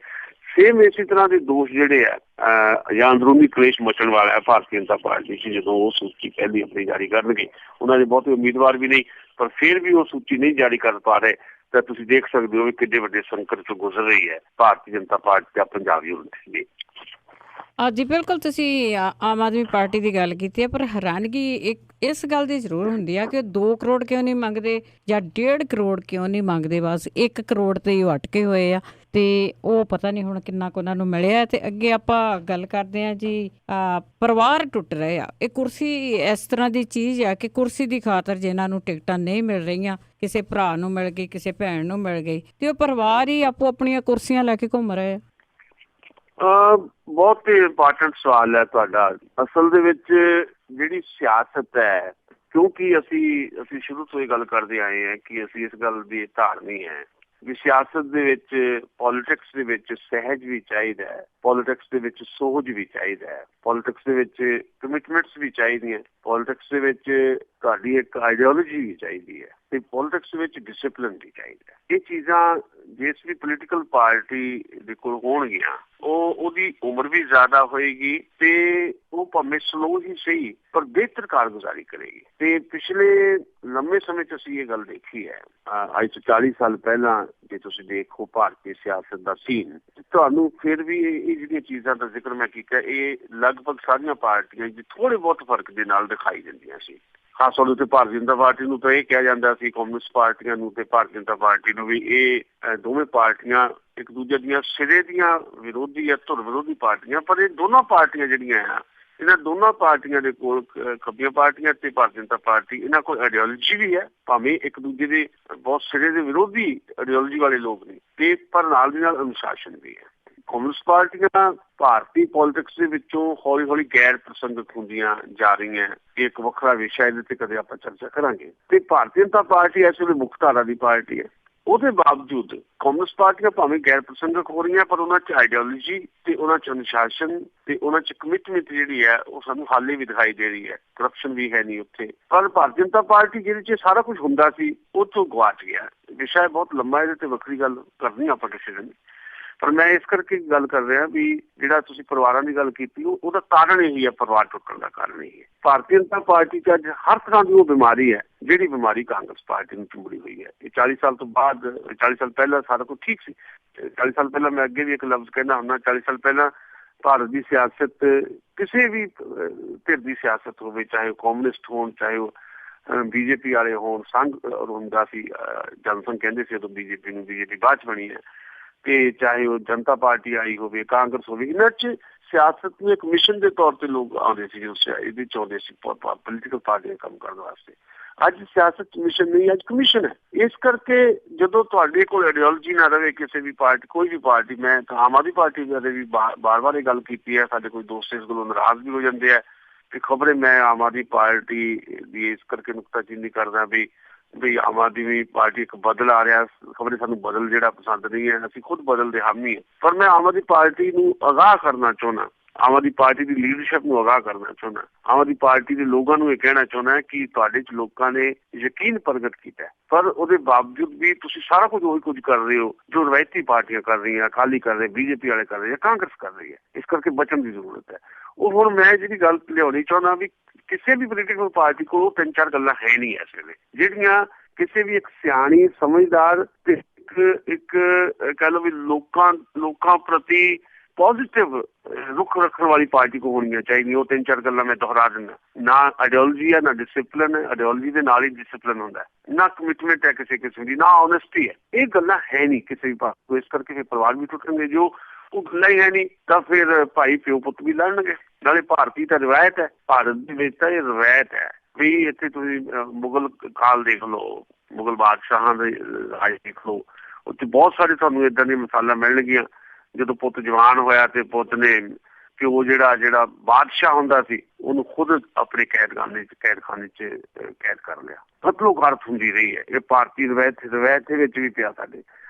ਸੇਮ ਇਸੇ ਤਰ੍ਹਾਂ ਦੇ ਦੋਸ਼ ਜਿਹੜੇ ਆ ਜਾਂ ਅੰਦਰੂਨੀ ਕਲੇਸ਼ ਮਚਣ ਵਾਲਾ ਹੈ ਭਾਰਤੀ ਜਨਤਾ ਪਾਰਟੀ 'ਚ ਜਦੋਂ ਉਹ ਸੂਚੀ ਪਹਿਲੀ ਆਪਣੀ ਜਾਰੀ ਕਰਨਗੇ। ਉਹਨਾਂ ਦੇ ਬਹੁਤੇ ਉਮੀਦਵਾਰ ਵੀ ਨਹੀਂ, ਪਰ ਫਿਰ ਵੀ ਉਹ ਸੂਚੀ ਨਹੀਂ ਜਾਰੀ ਕਰ ਪਾ ਰਹੇ ਤਾਂ ਤੁਸੀਂ ਦੇਖ ਸਕਦੇ ਹੋ ਵੀ ਕਿੰਨੇ ਵੱਡੇ ਸੰਕਟ 'ਚੋਂ ਗੁਜ਼ਰ ਰਹੀ ਹੈ ਭਾਰਤੀ ਜਨਤਾ ਪਾਰਟੀ ਦਾ ਪੰਜਾਬ ਯੂਨਿਟ। ਜੀ ਬਿਲਕੁਲ ਤੁਸੀਂ ਆਮ ਆਦਮੀ ਪਾਰਟੀ ਦੀ ਗੱਲ ਕੀਤੀ ਹੈ, ਪਰ ਹੈਰਾਨਗੀ ਇੱਕ ਇਸ ਗੱਲ ਦੀ ਜ਼ਰੂਰ ਹੁੰਦੀ ਆ ਕਿ 2 ਕਰੋੜ ਕਿਉਂ ਨਹੀਂ ਮੰਗਦੇ ਜਾਂ 1.5 ਕਰੋੜ ਕਿਉਂ ਨਹੀਂ ਮੰਗਦੇ, ਬਸ 1 ਕਰੋੜ ਤੇ ਹੀ ਉਹ ਅਟਕੇ ਹੋਏ ਆ। ਤੇ ਉਹ ਪਤਾ ਨਹੀਂ ਹੁਣ ਕਿੰਨਾ ਕੁ ਉਹਨਾਂ ਨੂੰ ਮਿਲਿਆ। ਤੇ ਅੱਗੇ ਆਪਾਂ ਗੱਲ ਕਰਦੇ ਹਾਂ ਜੀ, ਪਰਿਵਾਰ ਟੁੱਟ ਰਹੇ ਆ। ਇਹ ਕੁਰਸੀ ਇਸ ਤਰ੍ਹਾਂ ਦੀ ਚੀਜ਼ ਆ ਕਿ ਕੁਰਸੀ ਦੀ ਖਾਤਰ ਜਿਨ੍ਹਾਂ ਨੂੰ ਟਿਕਟਾਂ ਨਹੀਂ ਮਿਲ ਰਹੀਆਂ, ਕਿਸੇ ਭਰਾ ਨੂੰ ਮਿਲ ਗਈ, ਕਿਸੇ ਭੈਣ ਨੂੰ ਮਿਲ ਗਈ, ਤੇ ਉਹ ਪਰਿਵਾਰ ਹੀ ਆਪੋ ਆਪਣੀਆਂ ਕੁਰਸੀਆਂ ਲੈ ਕੇ ਘੁੰਮ ਰਹੇ ਆ। ਬਹੁਤ ਇੰਪੋਰਟੈਂਟ ਸਵਾਲ ਹੈ ਤੁਹਾਡਾ। ਅਸਲ ਦੇ ਵਿੱਚ ਜਿਹੜੀ ਸਿਆਸਤ ਹੈ, ਕਿਉਂਕਿ ਅਸੀਂ ਸ਼ੁਰੂ ਤੋਂ ਇਹ ਗੱਲ ਕਰਦੇ ਆਏ ਹਾਂ ਕਿ ਅਸੀਂ ਇਸ ਗੱਲ ਦੀ ਧਾਰਨੀ ਹੈ ਵੀ ਸਿਆਸਤ ਦੇ ਵਿੱਚ, ਪੋਲੀਟਿਕਸ ਦੇ ਵਿੱਚ ਸਹਿਜ ਵੀ ਚਾਹੀਦਾ ਹੈ, ਪੋਲੀਟਿਕਸ ਦੇ ਵਿੱਚ ਸੋਝ ਵੀ ਚਾਹੀਦਾ ਹੈ, ਪੋਲੀਟਿਕਸ ਦੇ ਵਿੱਚ ਕਮਿਟਮੈਂਟਸ ਵੀ ਚਾਹੀਦੀਆਂ, ਪੋਲੀਟਿਕਸ ਦੇ ਵਿੱਚ ਤੁਹਾਡੀ ਇੱਕ ਆਈਡੀਓਲੋਜੀ ਵੀ ਚਾਹੀਦੀ ਹੈ, ਤੇ ਪੋਲੀਟਿਕਸ ਵਿੱਚ ਡਿਸਿਪਲਿਨ ਵੀ ਚਾਹੀਦਾ ਹੈ। ਇਹ ਚੀਜ਼ਾਂ ਜਿਸ ਵੀ ਪੋਲੀਟੀਕਲ ਪਾਰਟੀ ਦੇ ਕੋਲ ਹੋਣਗੀਆਂ, ਉਹਦੀ ਉਮਰ ਵੀ ਜ਼ਿਆਦਾ ਹੋਏਗੀ ਤੇ ਉਹ ਭਾਵੇਂ ਸਲੋ ਹੀ ਸਹੀ ਪਰ ਬਿਹਤਰ ਕਾਰਗੁਜ਼ਾਰੀ ਕਰੇਗੀ। ਤੇ ਪਿਛਲੇ ਲੰਮੇ ਸਮੇਂ 'ਚ ਅਸੀਂ ਇਹ ਗੱਲ ਦੇਖੀ ਹੈ। ਅੱਜ ਤੋਂ 40 ਸਾਲ ਪਹਿਲਾਂ ਜੇ ਤੁਸੀਂ ਦੇਖੋ ਭਾਰਤੀ ਸਿਆਸਤ ਦਾ ਸੀਨ, ਤੁਹਾਨੂੰ ਫਿਰ ਵੀ ਇਹ ਜਿਹੜੀਆਂ ਚੀਜ਼ਾਂ ਦਾ ਜ਼ਿਕਰ ਮੈਂ ਕੀਤਾ, ਇਹ ਲਗਭਗ ਸਾਰੀਆਂ ਪਾਰਟੀਆਂ ਦੇ ਥੋੜੇ ਬਹੁਤ ਫਰਕ ਦੇ ਨਾਲ ਦਿਖਾਈ ਦਿੰਦੀਆਂ ਸੀ। ਖਾਸ ਤੌਰ ਉੱਤੇ ਭਾਰਤੀ ਜਨਤਾ ਪਾਰਟੀ ਨੂੰ ਤਾਂ ਇਹ ਕਿਹਾ ਜਾਂਦਾ ਸੀ, ਕਮਿਊਨਿਸਟ ਪਾਰਟੀਆਂ ਨੂੰ ਤੇ ਭਾਰਤੀ ਜਨਤਾ ਪਾਰਟੀ ਨੂੰ, ਵੀ ਇਹ ਦੋਵੇਂ ਪਾਰਟੀਆਂ ਇੱਕ ਦੂਜੇ ਦੀਆਂ ਸਿਰੇ ਦੀਆਂ ਵਿਰੋਧੀ ਜਾਂ ਧੁਰ ਵਿਰੋਧੀ ਪਾਰਟੀਆਂ। ਪਰ ਇਹ ਦੋਨੋਂ ਪਾਰਟੀਆਂ ਜਿਹੜੀਆਂ ਆ, ਇਹਨਾਂ ਦੋਨਾਂ ਪਾਰਟੀਆਂ ਦੇ ਕੋਲ, ਖੱਬੀਆਂ ਪਾਰਟੀਆਂ ਤੇ ਭਾਰਤੀ ਜਨਤਾ ਪਾਰਟੀ, ਇਹਨਾਂ ਕੋਲ ਆਈਡੀਓਲੋਜੀ ਵੀ ਹੈ, ਭਾਵੇਂ ਇੱਕ ਦੂਜੇ ਦੇ ਬਹੁਤ ਸਿਰੇ ਦੇ ਵਿਰੋਧੀ ਆਈਡੀਓਲੋਜੀ ਵਾਲੇ ਲੋਕ ਨੇ, ਤੇ ਪਰ ਨਾਲ ਦੀ ਨਾਲ ਅਨੁਸ਼ਾਸਨ ਵੀ ਹੈ। ਕਮਿਊਨਿਸਟ ਪਾਰਟੀਆਂ ਭਾਰਤੀ ਪੋਲੀਟਿਕਸ ਦੇ ਵਿੱਚੋਂ ਹੌਲੀ ਹੌਲੀ ਗੈਰ ਪ੍ਰਸੰਗਿਕ ਹੁੰਦੀਆਂ ਜਾ ਰਹੀਆਂ। ਇਹ ਇੱਕ ਵੱਖਰਾ ਵਿਸ਼ਾ, ਇਹਦੇ ਤੇ ਕਦੇ ਆਪਾਂ ਚਰਚਾ ਕਰਾਂਗੇ। ਤੇ ਭਾਰਤੀ ਜਨਤਾ ਪਾਰਟੀ ਇਸ ਵੇਲੇ ਮੁੱਖ ਧਾਰਾ ਦੀ ਪਾਰਟੀ ਹੈ। ਉਹਦੇ ਬਾਵਜੂਦ ਕਮਿਊਨਿਸਟ ਪਾਰਟੀਆਂ ਭਾਵੇਂ ਗੈਰ ਪ੍ਰਸੰਗਿਕ ਹੋ ਰਹੀਆਂ, ਪਰ ਉਹਨਾਂ 'ਚ ਆਈਡੀਓਲੋਜੀ ਤੇ ਉਹਨਾਂ 'ਚ ਅਨੁਸ਼ਾਸਨ ਤੇ ਉਹਨਾਂ 'ਚ ਕਮਿਟਮੈਂਟ ਜਿਹੜੀ ਹੈ ਉਹ ਸਾਨੂੰ ਹਾਲੇ ਵੀ ਦਿਖਾਈ ਦੇ ਰਹੀ ਹੈ। ਕਰਪਸ਼ਨ ਵੀ ਹੈ ਨਹੀਂ ਉੱਥੇ। ਪਰ ਭਾਰਤੀ ਜਨਤਾ ਪਾਰਟੀ ਜਿਹਦੇ 'ਚ ਸਾਰਾ ਕੁਝ ਹੁੰਦਾ ਸੀ, ਉਹ ਤੋਂ ਗਵਾਚ ਗਿਆ। ਵਿਸ਼ਾ ਬਹੁਤ ਲੰਮਾ, ਇਹਦੇ ਤੇ ਵੱਖਰੀ ਗੱਲ ਕਰਨੀ ਆਪਾਂ ਕਿਸੇ ਦਿਨ। ਪਰ ਮੈਂ ਇਸ ਕਰਕੇ ਗੱਲ ਕਰ ਰਿਹਾ ਵੀ ਜਿਹੜਾ ਤੁਸੀਂ ਪਰਿਵਾਰਾਂ ਦੀ ਗੱਲ ਕੀਤੀ, ਉਹਦਾ ਕਾਰਨ ਇਹੀ ਹੈ, ਪਰਿਵਾਰ ਟੁੱਟਣ ਦਾ ਕਾਰਨ ਇਹੀ ਹੈ। ਭਾਰਤੀ ਜਨਤਾ ਪਾਰਟੀ 'ਚ ਅੱਜ ਹਰ ਤਰ੍ਹਾਂ ਦੀ ਉਹ ਬਿਮਾਰੀ ਹੈ ਜਿਹੜੀ ਬਿਮਾਰੀ ਕਾਂਗਰਸ ਪਾਰਟੀ ਨੂੰ ਚੁੰਬੜੀ ਹੋਈ ਹੈ। ਇਹ 40 ਸਾਲ ਤੋਂ ਬਾਅਦ, 40 ਸਾਲ ਪਹਿਲਾਂ ਸਾਰਾ ਕੁਝ ਠੀਕ ਸੀ। 40 ਸਾਲ ਪਹਿਲਾਂ, ਮੈਂ ਅੱਗੇ ਵੀ ਇੱਕ ਲਫ਼ਜ਼ ਕਹਿੰਦਾ ਹੁੰਦਾ, 40 ਸਾਲ ਪਹਿਲਾਂ ਭਾਰਤ ਦੀ ਸਿਆਸਤ, ਕਿਸੇ ਵੀ ਧਿਰ ਦੀ ਸਿਆਸਤ ਹੋਵੇ, ਚਾਹੇ ਉਹ ਕਮਿਊਨਿਸਟ ਹੋਣ, ਚਾਹੇ ਉਹ ਬੀਜੇਪੀ ਵਾਲੇ ਹੋਣ, ਸੰਘ ਹੁੰਦਾ ਸੀ, ਜਨਸੰਘ ਕਹਿੰਦੇ ਸੀ ਉਦੋਂ ਬੀਜੇਪੀ ਨੂੰ, ਬੀਜੇਪੀ ਬਾਅਦ 'ਚ ਬਣੀ ਹੈ, ਤੇ ਚਾਹੇ ਉਹ ਜਨਤਾ ਪਾਰਟੀ ਆਈ ਹੋਵੇ, ਕਾਂਗਰਸ ਹੋਵੇ, ਇਹਨਾਂ 'ਚ ਸਿਆਸਤ ਨੂੰ ਇੱਕ ਮਿਸ਼ਨ ਦੇ ਤੌਰ ਤੇ ਲੋਕ ਆਉਂਦੇ ਸੀ, ਇਹਦੇ 'ਚ ਆਉਂਦੇ ਸੀ ਪੋਲੀਟੀਕਲ ਪਾਰਟੀਆਂ ਕੰਮ ਕਰਨ ਵਾਸਤੇ। ਅੱਜ ਸਿਆਸਤ ਮਿਸ਼ਨ ਨਹੀਂ, ਅੱਜ ਕਮਿਸ਼ਨ ਹੈ। ਇਸ ਕਰਕੇ ਜਦੋਂ ਤੁਹਾਡੇ ਕੋਲ ਆਈਡੀਓਲੋਜੀ ਨਾ ਰਹੇ ਕਿਸੇ ਵੀ ਪਾਰਟੀ, ਕੋਈ ਵੀ ਪਾਰਟੀ, ਮੈਂ ਆਮ ਆਦਮੀ ਪਾਰਟੀ ਬਾਰੇ ਵੀ ਬਾਰ-ਬਾਰ ਇਹ ਗੱਲ ਕੀਤੀ ਹੈ, ਸਾਡੇ ਕੋਈ ਦੋਸਤ ਇਸ ਗੱਲੋਂ ਨਾਰਾਜ਼ ਵੀ ਹੋ ਜਾਂਦੇ ਆ ਕਿ ਖਬਰੇ ਮੈਂ ਆਮ ਆਦਮੀ ਪਾਰਟੀ ਦੀ ਇਸ ਕਰਕੇ ਨੁਕਤਾਚੀਨੀ ਕਰਦਾ ਵੀ ਆਮ ਆਦਮੀ ਪਾਰਟੀ ਇੱਕ ਬਦਲ ਆ ਰਿਹਾ, ਖਬਰੇ ਸਾਨੂੰ ਬਦਲ ਜਿਹੜਾ ਪਸੰਦ ਨਹੀਂ ਹੈ, ਅਸੀਂ ਖੁਦ ਬਦਲ ਦੇ ਹਾਮੀ ਹਾਂ। ਪਰ ਮੈਂ ਆਮ ਆਦਮੀ ਪਾਰਟੀ ਨੂੰ ਅਗਾਹ ਕਰਨਾ ਚਾਹੁੰਦਾ, ਆਮ ਆਦਮੀ ਪਾਰਟੀ ਦੀ ਲੀਡਰਸ਼ਿਪ ਨੂੰ ਅਗਾਹ ਕਰਨਾ ਚਾਹੁੰਦਾ, ਆਮ ਆਦਮੀ ਪਾਰਟੀ ਦੇ ਲੋਕਾਂ ਨੂੰ ਇਹ ਕਹਿਣਾ ਚਾਹੁੰਦਾ ਕਿ ਤੁਹਾਡੇ 'ਚ ਲੋਕਾਂ ਨੇ ਯਕੀਨ ਪ੍ਰਗਟ ਕੀਤਾ, ਪਰ ਉਹਦੇ ਬਾਵਜੂਦ ਵੀ ਤੁਸੀਂ ਸਾਰਾ ਕੁਝ ਉਹੀ ਕੁਝ ਕਰ ਰਹੇ ਹੋ ਜੋ ਰਵਾਇਤੀ ਪਾਰਟੀਆਂ ਕਰ ਰਹੀਆਂ, ਅਕਾਲੀ ਕਰ ਰਹੇ, ਬੀਜੇਪੀ ਵਾਲੇ ਕਰ ਰਹੇ ਜਾਂ ਕਾਂਗਰਸ ਕਰ ਰਹੀ ਹੈ। ਇਸ ਕਰਕੇ ਬਚਣ ਦੀ ਜ਼ਰੂਰਤ ਹੈ। ਉਹ ਹੁਣ ਮੈਂ ਜਿਹੜੀ ਗੱਲ ਲਿਆਉਣੀ ਚਾਹੁੰਦਾ ਵੀ ਕਿਸੇ ਵੀ ਪੋਲੀਟੀਕਲ ਪਾਰਟੀ ਕੋਲ 3-4 ਗੱਲਾਂ ਹੈ ਨਹੀਂ ਇਸ ਵੇਲੇ, ਜਿਹੜੀਆਂ ਕਿਸੇ ਵੀ ਇੱਕ ਸਿਆਣੀ, ਸਮਝਦਾਰ ਤੇ ਇੱਕ ਕਹਿ ਲਓ ਵੀ ਲੋਕਾਂ ਪ੍ਰਤੀ ਪੋਜ਼ਿਟਿਵ ਰੁਖ ਰੱਖਣ ਵਾਲੀ ਪਾਰਟੀ ਕੋ ਹੋਣੀਆਂ ਚਾਹੀਦੀਆਂ। ਉਹ 3-4 ਗੱਲਾਂ ਮੈਂ ਦੁਹਰਾ ਦਿੰਦਾ। ਨਾ ਆਈਡੀਓਲੋਜੀ ਹੈ, ਨਾ ਡਿਸਿਪਲਿਨ ਹੈ। ਆਈਡੀਓਲੋਜੀ ਦੇ ਨਾਲ ਹੀ ਡਿਸਿਪਲਿਨ ਹੁੰਦਾ, ਨਾ ਕਮਿਟਮੈਂਟ ਹੈ ਕਿਸੇ ਕਿਸਮ ਦੀ, ਨਾ ਆਨੈਸਟੀ ਹੈ। ਇਹ ਗੱਲਾਂ ਹੈ ਨਹੀਂ ਕਿਸੇ ਵੀ ਪਾਰਟੀ ਕੋਲ। ਇਸ ਕਰਕੇ ਫਿਰ ਪਰਿਵਾਰ ਵੀ ਟੁੱਟਣਗੇ। ਜੋ ਉਹ ਗੱਲਾਂ ਹੀ ਹੈ ਨਹੀਂ ਤਾਂ ਫਿਰ ਭਾਈ ਪਿਓ ਪੁੱਤ ਵੀ ਲੜਨਗੇ। ਨਾਲੇ ਭਾਰਤੀ ਤਾਂ ਰਵਾਇਤ ਹੈ, ਭਾਰਤ ਦੇ ਵਿੱਚ ਤਾਂ ਇਹ ਰਵਾਇਤ ਹੈ ਵੀ ਇੱਥੇ ਤੁਸੀਂ ਮੁਗਲ ਕਾਲ ਦੇਖ ਲਓ, ਮੁਗਲ ਬਾਦਸ਼ਾਹਾਂ ਦੇ ਰਾਜ ਦੇਖ ਲਓ, ਉੱਥੇ ਬਹੁਤ ਸਾਰੇ ਤੁਹਾਨੂੰ ਏਦਾਂ ਦੀਆਂ ਮਿਸਾਲਾਂ ਮਿਲਣਗੀਆਂ। ਜਦੋਂ ਪੁੱਤ ਜਵਾਨ ਹੋਇਆ ਤੇ ਪੁੱਤ ਨੇ ਪਿਓ ਜਿਹੜਾ ਬਾਦਸ਼ਾਹ ਹੁੰਦਾ ਸੀ ਉਹਨੂੰ ਖੁਦ ਆਪਣੇ ਕੈਦਖਾਨੇ 'ਚ ਕੈਦ ਕਰ ਲਿਆ। ਕਤਲੋਗਾਰਤ ਹੁੰਦੀ ਰਹੀ ਹੈ। ਇਹ ਭਾਰਤੀ ਰਵਾਇਤ ਦੇ ਵਿੱਚ ਵੀ ਪਿਆ ਸਾਡੇ।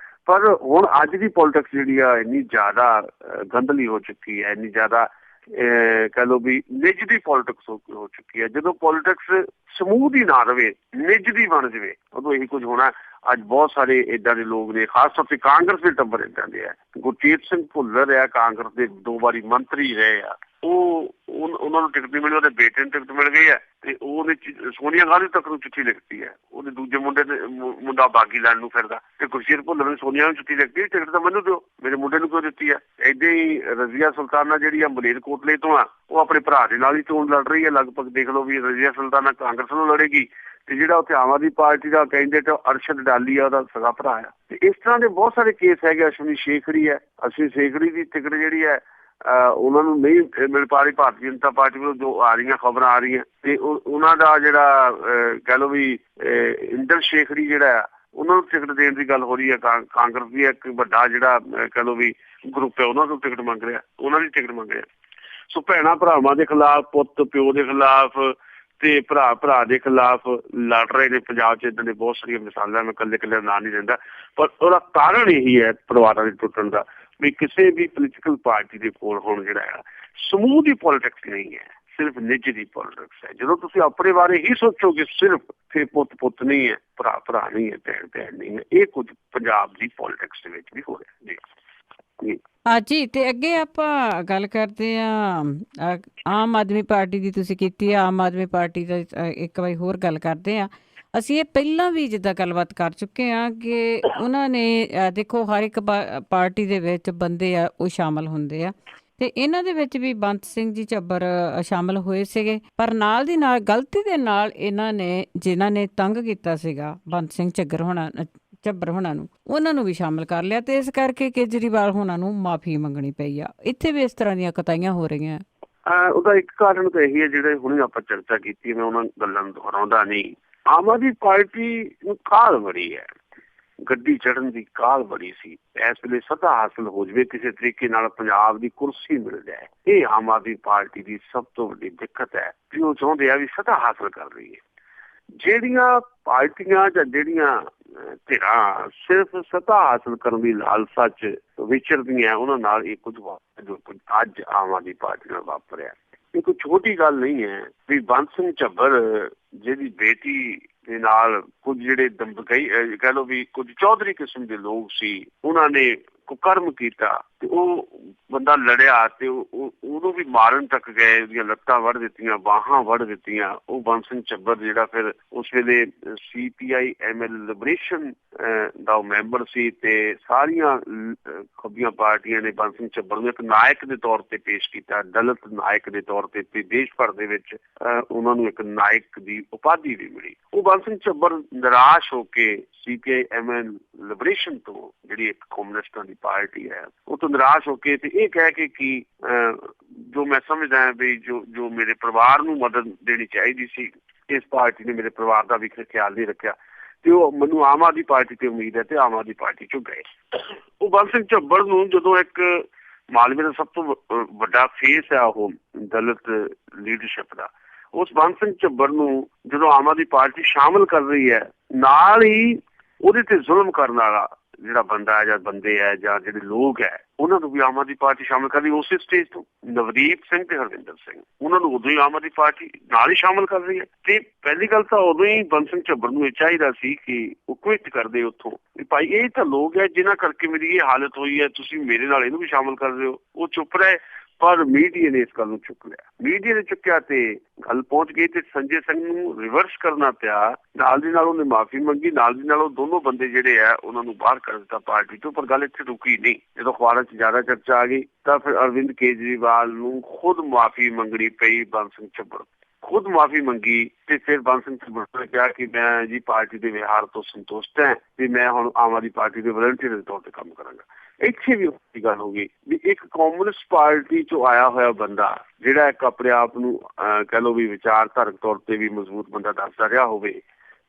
ਪਰ ਹੁਣ ਅੱਜ ਦੀ ਪੋਲੀਟਿਕਸ ਜਿਹੜੀ ਆ ਇੰਨੀ ਜ਼ਿਆਦਾ ਗੰਦਲੀ ਹੋ ਚੁੱਕੀ ਹੈ, ਇੰਨੀ ਜ਼ਿਆਦਾ ਕਹਿ ਲਓ ਵੀ ਨਿੱਜ ਦੀ ਪੋਲੀਟਿਕਸ ਹੋ ਚੁੱਕੀ ਹੈ। ਜਦੋਂ ਪੋਲੀਟਿਕਸ ਸਮੂਹ ਦੀ ਨਾ ਰਵੇ, ਨਿੱਜ ਦੀ ਬਣ ਜਾਵੇ, ਉਦੋਂ ਇਹੀ ਕੁਝ ਹੋਣਾ। ਅੱਜ ਬਹੁਤ ਸਾਰੇ ਏਦਾਂ ਦੇ ਲੋਕ ਨੇ, ਖਾਸ ਤੌਰ ਤੇ ਕਾਂਗਰਸ ਦੇ ਟੱਬਰ ਏਦਾਂ ਦੇ ਆ। ਗੁਰਜੀਤ ਸਿੰਘ ਭੁੱਲਰ ਆ, ਕਾਂਗਰਸ ਦੇ 2 ਵਾਰੀ ਮੰਤਰੀ ਰਹੇ ਆ, ਉਹਨਾਂ ਨੂੰ ਟਿਕਟ ਨਹੀਂ ਮਿਲੀ, ਉਹਦੇ ਬੇਟੇ ਨੂੰ ਟਿਕਟ ਮਿਲ ਗਈ ਹੈ ਤੇ ਉਹਨੇ ਸੋਨੀਆ ਗਾਂਧੀ ਤੱਕ ਨੂੰ ਚਿੱਠੀ ਲਿਖਤੀ ਹੈ। ਉਹਦੇ ਦੂਜੇ ਮੁੰਡਾ ਬਾਗੀ ਲੈਣ ਨੂੰ ਫਿਰਦਾ। ਤੇ ਗੁਰਸ਼ੇਰ ਭੁੱਲਰ ਨੇ ਸੋਨੀਆ ਨੂੰ ਚਿੱਠੀ ਲਿਖੀ, ਟਿਕਟ ਤਾਂ ਮੈਨੂੰ ਦਿਓ, ਮੇਰੇ ਮੁੰਡੇ ਨੂੰ ਕਿਉਂ ਦਿੱਤੀ ਹੈ। ਏਦਾਂ ਹੀ ਰਜ਼ੀਆ ਸੁਲਤਾਨਾ ਜਿਹੜੀ ਆ ਮਲੇਰਕੋਟਲੇ ਤੋਂ ਆ, ਉਹ ਆਪਣੇ ਭਰਾ ਦੇ ਨਾਲ ਹੀ ਚੋਣ ਲੜ ਰਹੀ ਹੈ। ਲਗਭਗ ਦੇਖ ਲਓ ਵੀ ਰਜ਼ੀਆ ਸੁਲਤਾਨਾ ਕਾਂਗਰਸ ਨੂੰ ਲੜੇਗੀ ਤੇ ਜਿਹੜਾ ਉੱਥੇ ਆਮ ਆਦਮੀ ਪਾਰਟੀ ਦਾ ਕੈਂਡੀਡੇਟ ਅਰਸ਼ਦ ਡਾਲੀ ਆ, ਉਹਦਾ ਸਗਾ ਭਰਾ ਆ। ਤੇ ਇਸ ਤਰ੍ਹਾਂ ਦੇ ਬਹੁਤ ਸਾਰੇ ਕੇਸ ਹੈਗੇ। ਅਸ਼ਵਨੀ ਸ਼ੇਖੜੀ ਹੈ, ਅਸ਼ਵਨੀ ਸ਼ੇਖੜੀ ਦੀ ਟਿਕਟ ਜਿਹੜੀ ਹੈ ਉਹਨਾਂ ਨੂੰ ਨਹੀਂ ਮਿਲ ਪਾ ਰਹੀ। ਭਾਰਤੀ ਜਨਤਾ ਪਾਰਟੀ ਵੱਲੋਂ ਜੋ ਆ ਰਹੀਆਂ ਖਬਰਾਂ ਆ ਰਹੀਆਂ, ਤੇ ਉਹਨਾਂ ਦਾ ਜਿਹੜਾ ਕਹਿ ਲਓ ਵੀ ਇੰਦਰ ਸ਼ੇਖੜੀ ਜਿਹੜਾ ਆ, ਉਹਨਾਂ ਨੂੰ ਟਿਕਟ ਦੇਣ ਦੀ ਗੱਲ ਹੋ ਰਹੀ ਹੈ। ਕਾਂਗਰਸ ਦੀ ਇੱਕ ਵੱਡਾ ਜਿਹੜਾ ਕਹਿ ਲਓ ਵੀ ਗਰੁੱਪ ਹੈ, ਉਹਨਾਂ ਤੋਂ ਟਿਕਟ ਮੰਗ ਰਿਹਾ, ਉਹਨਾਂ ਦੀ ਟਿਕਟ ਮੰਗ ਰਿਹਾ। ਸੋ ਭੈਣਾਂ ਭਰਾਵਾਂ ਦੇ ਖਿਲਾਫ, ਪੁੱਤ ਪਿਓ ਦੇ ਖਿਲਾਫ ਤੇ ਭਰਾ ਦੇ ਖਿਲਾਫ ਲੜ ਰਹੇ ਨੇ ਪੰਜਾਬ 'ਚ। ਏਦਾਂ ਦੇ ਬਹੁਤ ਸਾਰੀਆਂ ਮਿਸਾਲਾਂ, ਮੈਂ ਇਕੱਲੇ ਨਾਂ ਨਹੀਂ ਦਿੰਦਾ, ਪਰ ਉਹਦਾ ਕਾਰਨ ਇਹੀ ਹੈ ਪਰਿਵਾਰਾਂ ਦੇ ਟੁੱਟਣ ਦਾ, ਵੀ ਕਿਸੇ ਵੀ ਪੋਲੀਟੀਕਲ ਪਾਰਟੀ ਦੇ ਕੋਲ ਹੁਣ ਜਿਹੜਾ ਆ ਸਮੂਹ ਦੀ ਪੋਲੀਟਿਕਸ ਨਹੀਂ ਹੈ, ਸਿਰਫ ਨਿੱਜ ਦੀ ਪੋਲੀਟਿਕਸ ਹੈ। ਜਦੋਂ ਤੁਸੀਂ ਆਪਣੇ ਬਾਰੇ ਹੀ ਸੋਚੋਗੇ ਸਿਰਫ, ਫਿਰ ਪੁੱਤ ਨਹੀਂ ਹੈ, ਭਰਾ ਨਹੀਂ ਹੈ, ਭੈਣ ਨਹੀਂ ਹੈ। ਇਹ ਕੁਝ ਪੰਜਾਬ ਦੀ ਪੋਲੀਟਿਕਸ ਦੇ ਵਿੱਚ ਵੀ ਹੋ ਰਿਹਾ ਜੀ। ਜੀ, ਤੇ ਅੱਗੇ ਆਪਾਂ ਗੱਲ ਕਰਦੇ ਹਾਂ ਆਮ ਆਦਮੀ ਪਾਰਟੀ ਦੀ। ਤੁਸੀਂ ਕੀਤੀ ਆ ਆਮ ਆਦਮੀ ਪਾਰਟੀ ਦਾ, ਇੱਕ ਵਾਰੀ ਹੋਰ ਗੱਲ ਕਰਦੇ ਹਾਂ। ਅਸੀਂ ਇਹ ਪਹਿਲਾਂ ਵੀ ਜਿੱਦਾਂ ਗੱਲਬਾਤ ਕਰ ਚੁੱਕੇ ਹਾਂ ਕਿ ਉਹਨਾਂ ਨੇ ਦੇਖੋ ਹਰ ਇੱਕ ਪਾਰਟੀ ਦੇ ਵਿੱਚ ਬੰਦੇ ਆ ਉਹ ਸ਼ਾਮਲ ਹੁੰਦੇ ਆ, ਤੇ ਇਹਨਾਂ ਦੇ ਵਿੱਚ ਵੀ ਬੰਤ ਸਿੰਘ ਜੀ ਝੱਬਰ ਸ਼ਾਮਲ ਹੋਏ ਸੀਗੇ। ਪਰ ਨਾਲ ਦੀ ਨਾਲ ਗਲਤੀ ਦੇ ਨਾਲ ਇਹਨਾਂ ਨੇ, ਜਿਨ੍ਹਾਂ ਨੇ ਤੰਗ ਕੀਤਾ ਸੀਗਾ ਬੰਤ ਸਿੰਘ ਝੱਬਰ ਹੋਣਾ ਨੂੰ, ਉਹਨਾਂ ਨੂੰ ਵੀ ਸ਼ਾਮਲ ਕਰ ਲਿਆ, ਤੇ ਇਸ ਕਰਕੇ ਕੇਜਰੀਵਾਲ ਹੋਣਾ ਨੂੰ ਮਾਫੀ ਮੰਗਣੀ ਪਈ ਆ। ਇੱਥੇ ਵੀ ਇਸ ਤਰ੍ਹਾਂ ਦੀਆਂ ਕਤਾਈਆਂ ਹੋ ਰਹੀਆਂ। ਉਹਦਾ ਇੱਕ ਕਾਰਨ ਤਾਂ ਇਹੀ ਹੈ ਜਿਹੜੇ ਹੁਣੇ ਆਪਾਂ ਚਰਚਾ ਕੀਤੀ, ਮੈਂ ਉਹਨਾਂ ਗੱਲਾਂ ਨੂੰ ਦੁਹਰਾਉਂਦਾ ਨਹੀਂ। ਆਮ ਆਦਮੀ ਪਾਰਟੀ ਨੂੰ ਕਾਹਲ ਬੜੀ ਹੈ, ਗੱਡੀ ਚੜ੍ਹਨ ਦੀ ਕਾਹਲ ਬੜੀ ਸੀ। ਇਸ ਵੇਲੇ ਸੱਤਾ ਹਾਸਲ ਹੋ ਜਾਵੇ, ਕਿਸੇ ਤਰੀਕੇ ਨਾਲ ਪੰਜਾਬ ਦੀ ਕੁਰਸੀ ਮਿਲ ਜਾਏ, ਇਹ ਆਮ ਆਦਮੀ ਪਾਰਟੀ ਦੀ ਸਭ ਤੋਂ ਵੱਡੀ ਦਿੱਕਤ ਹੈ ਕਿ ਉਹ ਚਾਹੁੰਦੇ ਆ ਵੀ ਸੱਤਾ ਹਾਸਲ ਕਰ ਰਹੀ ਹੈ। ਜਿਹੜੀਆਂ ਪਾਰਟੀਆਂ ਜਾਂ ਜਿਹੜੀਆਂ ਧਿਰਾਂ ਸਿਰਫ ਸੱਤਾ ਹਾਸਲ ਕਰਨ ਦੀ ਲਾਲਸਾ 'ਚ ਵਿਚਰਦੀਆਂ, ਉਹਨਾਂ ਨਾਲ ਇਹ ਕੁਝ ਜੋ ਅੱਜ ਆਮ ਆਦਮੀ ਪਾਰਟੀ ਨਾਲ ਵਾਪਰਿਆ, ਇਹ ਕੋਈ ਛੋਟੀ ਗੱਲ ਨਹੀਂ ਹੈ। ਵੀ ਬੰਤ ਸਿੰਘ ਝੱਬਰ ਜਿਹਦੀ ਬੇਟੀ ਦੇ ਨਾਲ ਕੁਝ ਜਿਹੜੇ ਦੰਬਕਈ ਕਹਿ ਲਓ ਵੀ ਕੁਝ ਚੌਧਰੀ ਕਿਸਮ ਦੇ ਲੋਕ ਸੀ, ਉਹਨਾਂ ਨੇ ਕੁਕਰਮ ਕੀਤਾ ਤੇ ਉਹ ਬੰਦਾ ਲੜਿਆ ਤੇ ਉਹਨੂੰ ਵੀ ਮਾਰਨ ਤੱਕ ਗਏ, ਉਹਦੀਆਂ ਲੱਤਾਂ ਵੱਢ ਦਿੱਤੀਆਂ, ਬਾਹਾਂ ਵੱਢ ਦਿੱਤੀਆਂ। ਉਹ ਬੰਤ ਸਿੰਘ ਝੱਬਰ ਜਿਹੜਾ ਫਿਰ ਉਸ ਵੇਲੇ CPI ML ਲਿਬਰੇਸ਼ਨ ਦਾ ਉਹ ਮੈਂਬਰ ਸੀ, ਤੇ ਸਾਰੀਆਂ ਖੱਬੀਆਂ ਪਾਰਟੀਆਂ ਨੇ ਬੰਤ ਸਿੰਘ ਝੱਬਰ ਨੂੰ ਇੱਕ ਨਾਇਕ ਦੇ ਤੌਰ ਤੇ ਪੇਸ਼ ਕੀਤਾ, ਦਲਿਤ ਨਾਇਕ ਦੇ ਤੌਰ ਤੇ ਦੇਸ਼ ਭਰ ਦੇ ਵਿੱਚ ਉਹਨਾਂ ਨੂੰ ਇੱਕ ਨਾਇਕ ਦੀ ਉਪਾਧੀ ਵੀ ਮਿਲੀ। ਉਹ ਬੰਤ ਸਿੰਘ ਝੱਬਰ ਨਿਰਾਸ਼ ਹੋ ਕੇ CPI ML ਲਿਬਰੇਸ਼ਨ ਤੋਂ, ਜਿਹੜੀ ਇੱਕ ਕਮਿਊਨਿਸਟਾਂ ਦੀ ਪਾਰਟੀ ਹੈ, ਉਹ ਤੋਂ ਨਿਰਾਸ਼ ਹੋ ਕੇ ਤੇ ਇਹ ਕਹਿ ਕੇ ਕਿ ਜੋ ਮੈਂ ਸਮਝਦਾ ਵੀ ਜੋ ਮੇਰੇ ਪਰਿਵਾਰ ਨੂੰ ਮਦਦ ਦੇਣੀ ਚਾਹੀਦੀ ਸੀ, ਇਸ ਪਾਰਟੀ ਨੇ ਮੇਰੇ ਪਰਿਵਾਰ ਦਾ ਵੀ ਖਿਆਲ ਨਹੀਂ ਰੱਖਿਆ, ਤੇ ਉਹ ਮੈਨੂੰ ਆਮ ਆਦਮੀ ਪਾਰਟੀ ਤੇ ਉਮੀਦ ਹੈ, ਤੇ ਆਮ ਆਦਮੀ ਪਾਰਟੀ ਚੋਂ ਗਏ। ਉਹ ਬੰਤ ਸਿੰਘ ਝੱਬਰ ਨੂੰ ਜਦੋਂ ਇੱਕ ਮਾਲਵੇ ਦਾ ਸਭ ਤੋਂ ਵੱਡਾ ਫੇਸ ਹੈ ਉਹ ਦਲਿਤ ਲੀਡਰਸ਼ਿਪ ਦਾ, ਉਸ ਬੰਤ ਸਿੰਘ ਝੱਬਰ ਨੂੰ ਜਦੋਂ ਆਮ ਆਦਮੀ ਪਾਰਟੀ ਸ਼ਾਮਲ ਕਰ ਰਹੀ ਹੈ, ਨਾਲ ਹੀ ਉਹਦੇ ਤੇ ਜ਼ੁਲਮ ਕਰਨ ਵਾਲਾ ਜਿਹੜਾ ਬੰਦਾ ਹੈ ਜਾਂ ਬੰਦੇ ਹੈ ਜਾਂ ਜਿਹੜੇ ਲੋਕ ਹੈ, ਉਹਨਾਂ ਨੂੰ ਵੀ ਆਮ ਆਦਮੀ ਪਾਰਟੀ ਸ਼ਾਮਲ ਕਰ ਰਹੀ ਉਸੇ ਸਟੇਜ ਤੋਂ। ਨਵਦੀਪ ਸਿੰਘ ਤੇ ਹਰਵਿੰਦਰ ਸਿੰਘ, ਉਹਨਾਂ ਨੂੰ ਉਦੋਂ ਹੀ ਆਮ ਆਦਮੀ ਪਾਰਟੀ ਨਾਲ ਹੀ ਸ਼ਾਮਲ ਕਰ ਰਹੀ ਹੈ। ਤੇ ਪਹਿਲੀ ਗੱਲ ਤਾਂ ਉਦੋਂ ਹੀ ਬੰਤ ਸਿੰਘ ਝੱਬਰ ਨੂੰ ਇਹ ਚਾਹੀਦਾ ਸੀ ਕਿ ਉਹ ਕੁਇਟ ਕਰਦੇ ਉੱਥੋਂ, ਵੀ ਭਾਈ ਇਹ ਤਾਂ ਲੋਕ ਹੈ ਜਿਨ੍ਹਾਂ ਕਰਕੇ ਮੇਰੀ ਇਹ ਹਾਲਤ ਹੋਈ ਹੈ, ਤੁਸੀਂ ਮੇਰੇ ਨਾਲ ਇਹਨੂੰ ਵੀ ਸ਼ਾਮਲ ਕਰ ਰਹੇ ਹੋ। ਉਹ ਚੁੱਪ ਰਹੇ, ਪਰ ਮੀਡੀਆ ਨੇ ਇਸ ਗੱਲ ਨੂੰ ਚੁੱਕ ਲਿਆ, ਮੀਡੀਆ ਨੇ ਚੁੱਕਿਆ ਤੇ ਗੱਲ ਪਹੁੰਚ ਗਈ ਤੇ ਸੰਜੇ ਸਿੰਘ ਨੂੰ ਰਿਵਰਸ ਕਰਨਾ ਪਿਆ। ਨਾਲ ਦੀ ਨਾਲ ਉਹਨੇ ਮਾਫੀ ਮੰਗੀ, ਨਾਲ ਦੀ ਨਾਲ ਉਹ ਦੋਨੋਂ ਬੰਦੇ ਜਿਹੜੇ ਆ ਉਹਨਾਂ ਨੂੰ ਬਾਹਰ ਕਰ ਦਿੱਤਾ ਪਾਰਟੀ ਤੋਂ। ਪਰ ਗੱਲ ਇੱਥੇ ਰੁਕੀ ਨਹੀਂ, ਜਦੋਂ ਅਖਬਾਰਾਂ 'ਚ ਜ਼ਿਆਦਾ ਚਰਚਾ ਆ ਗਈ ਤਾਂ ਫਿਰ ਅਰਵਿੰਦ ਕੇਜਰੀਵਾਲ ਨੂੰ ਖੁਦ ਮਾਫੀ ਮੰਗਣੀ ਪਈ। ਬੰਤ ਸਿੰਘ ਝੱਬਰ ਖੁਦ ਮਾਫੀ ਮੰਗੀ ਤੇ ਫਿਰ ਬੰਤ ਸਿੰਘ ਝੱਬਰ ਨੇ ਕਿਹਾ ਕਿ ਮੈਂ ਜੀ ਪਾਰਟੀ ਦੇ ਵਿਹਾਰ ਤੋਂ ਸੰਤੁਸ਼ਟ ਹਾਂ ਤੇ ਮੈਂ ਹੁਣ ਆਮ ਆਦਮੀ ਪਾਰਟੀ ਦੇ ਵਲੰਟੀਅਰ ਦੇ ਤੌਰ ਤੇ ਕੰਮ ਕਰਾਂਗਾ। ਇੱਥੇ ਵੀ ਉਹੀ ਗੱਲ ਹੋ ਗਈ ਵੀ ਇੱਕ ਕਮਿਊਨਿਸਟ ਪਾਰਟੀ ਚੋਂ ਆਇਆ ਹੋਇਆ ਬੰਦਾ, ਜਿਹੜਾ ਇੱਕ ਆਪਣੇ ਆਪ ਨੂੰ ਕਹਿ ਲਓ ਵੀ ਵਿਚਾਰਧਾਰਕ ਤੌਰ ਤੇ ਵੀ ਮਜ਼ਬੂਤ ਬੰਦਾ ਦੱਸਦਾ ਰਿਹਾ ਹੋਵੇ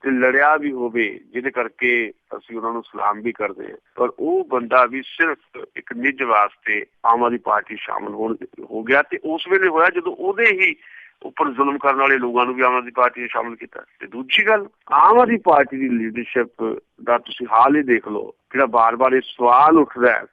ਤੇ ਲੜਿਆ ਵੀ ਹੋਵੇ, ਜਿਹਦੇ ਕਰਕੇ ਅਸੀਂ ਉਹਨਾਂ ਨੂੰ ਸਲਾਮ ਵੀ ਕਰਦੇ ਹਾਂ, ਪਰ ਉਹ ਬੰਦਾ ਵੀ ਸਿਰਫ ਇੱਕ ਨਿੱਜ ਵਾਸਤੇ ਆਮ ਆਦਮੀ ਪਾਰਟੀ ਸ਼ਾਮਲ ਹੋ ਗਿਆ। ਤੇ ਉਸ ਵੇਲੇ ਹੋਇਆ ਜਦੋਂ ਉਹਦੇ ਹੀ ਉੱਪਰ ਜ਼ੁਲਮ ਕਰਨ ਵਾਲੇ ਲੋਕਾਂ ਨੂੰ ਵੀ ਆਮ ਆਦਮੀ ਪਾਰਟੀ ਨੇ ਸ਼ਾਮਲ ਕੀਤਾ। ਤੇ ਦੂਜੀ ਗੱਲ, ਆਮ ਆਦਮੀ ਪਾਰਟੀ ਦੀ ਲੀਡਰਸ਼ਿਪ ਦਾ ਤੁਸੀਂ ਹਾਲ ਹੀ ਦੇਖ ਲਓ, ਜਿਹੜਾ ਬਾਰ-ਬਾਰ ਇਹ ਸਵਾਲ ਉੱਠਦਾ ਹੈ,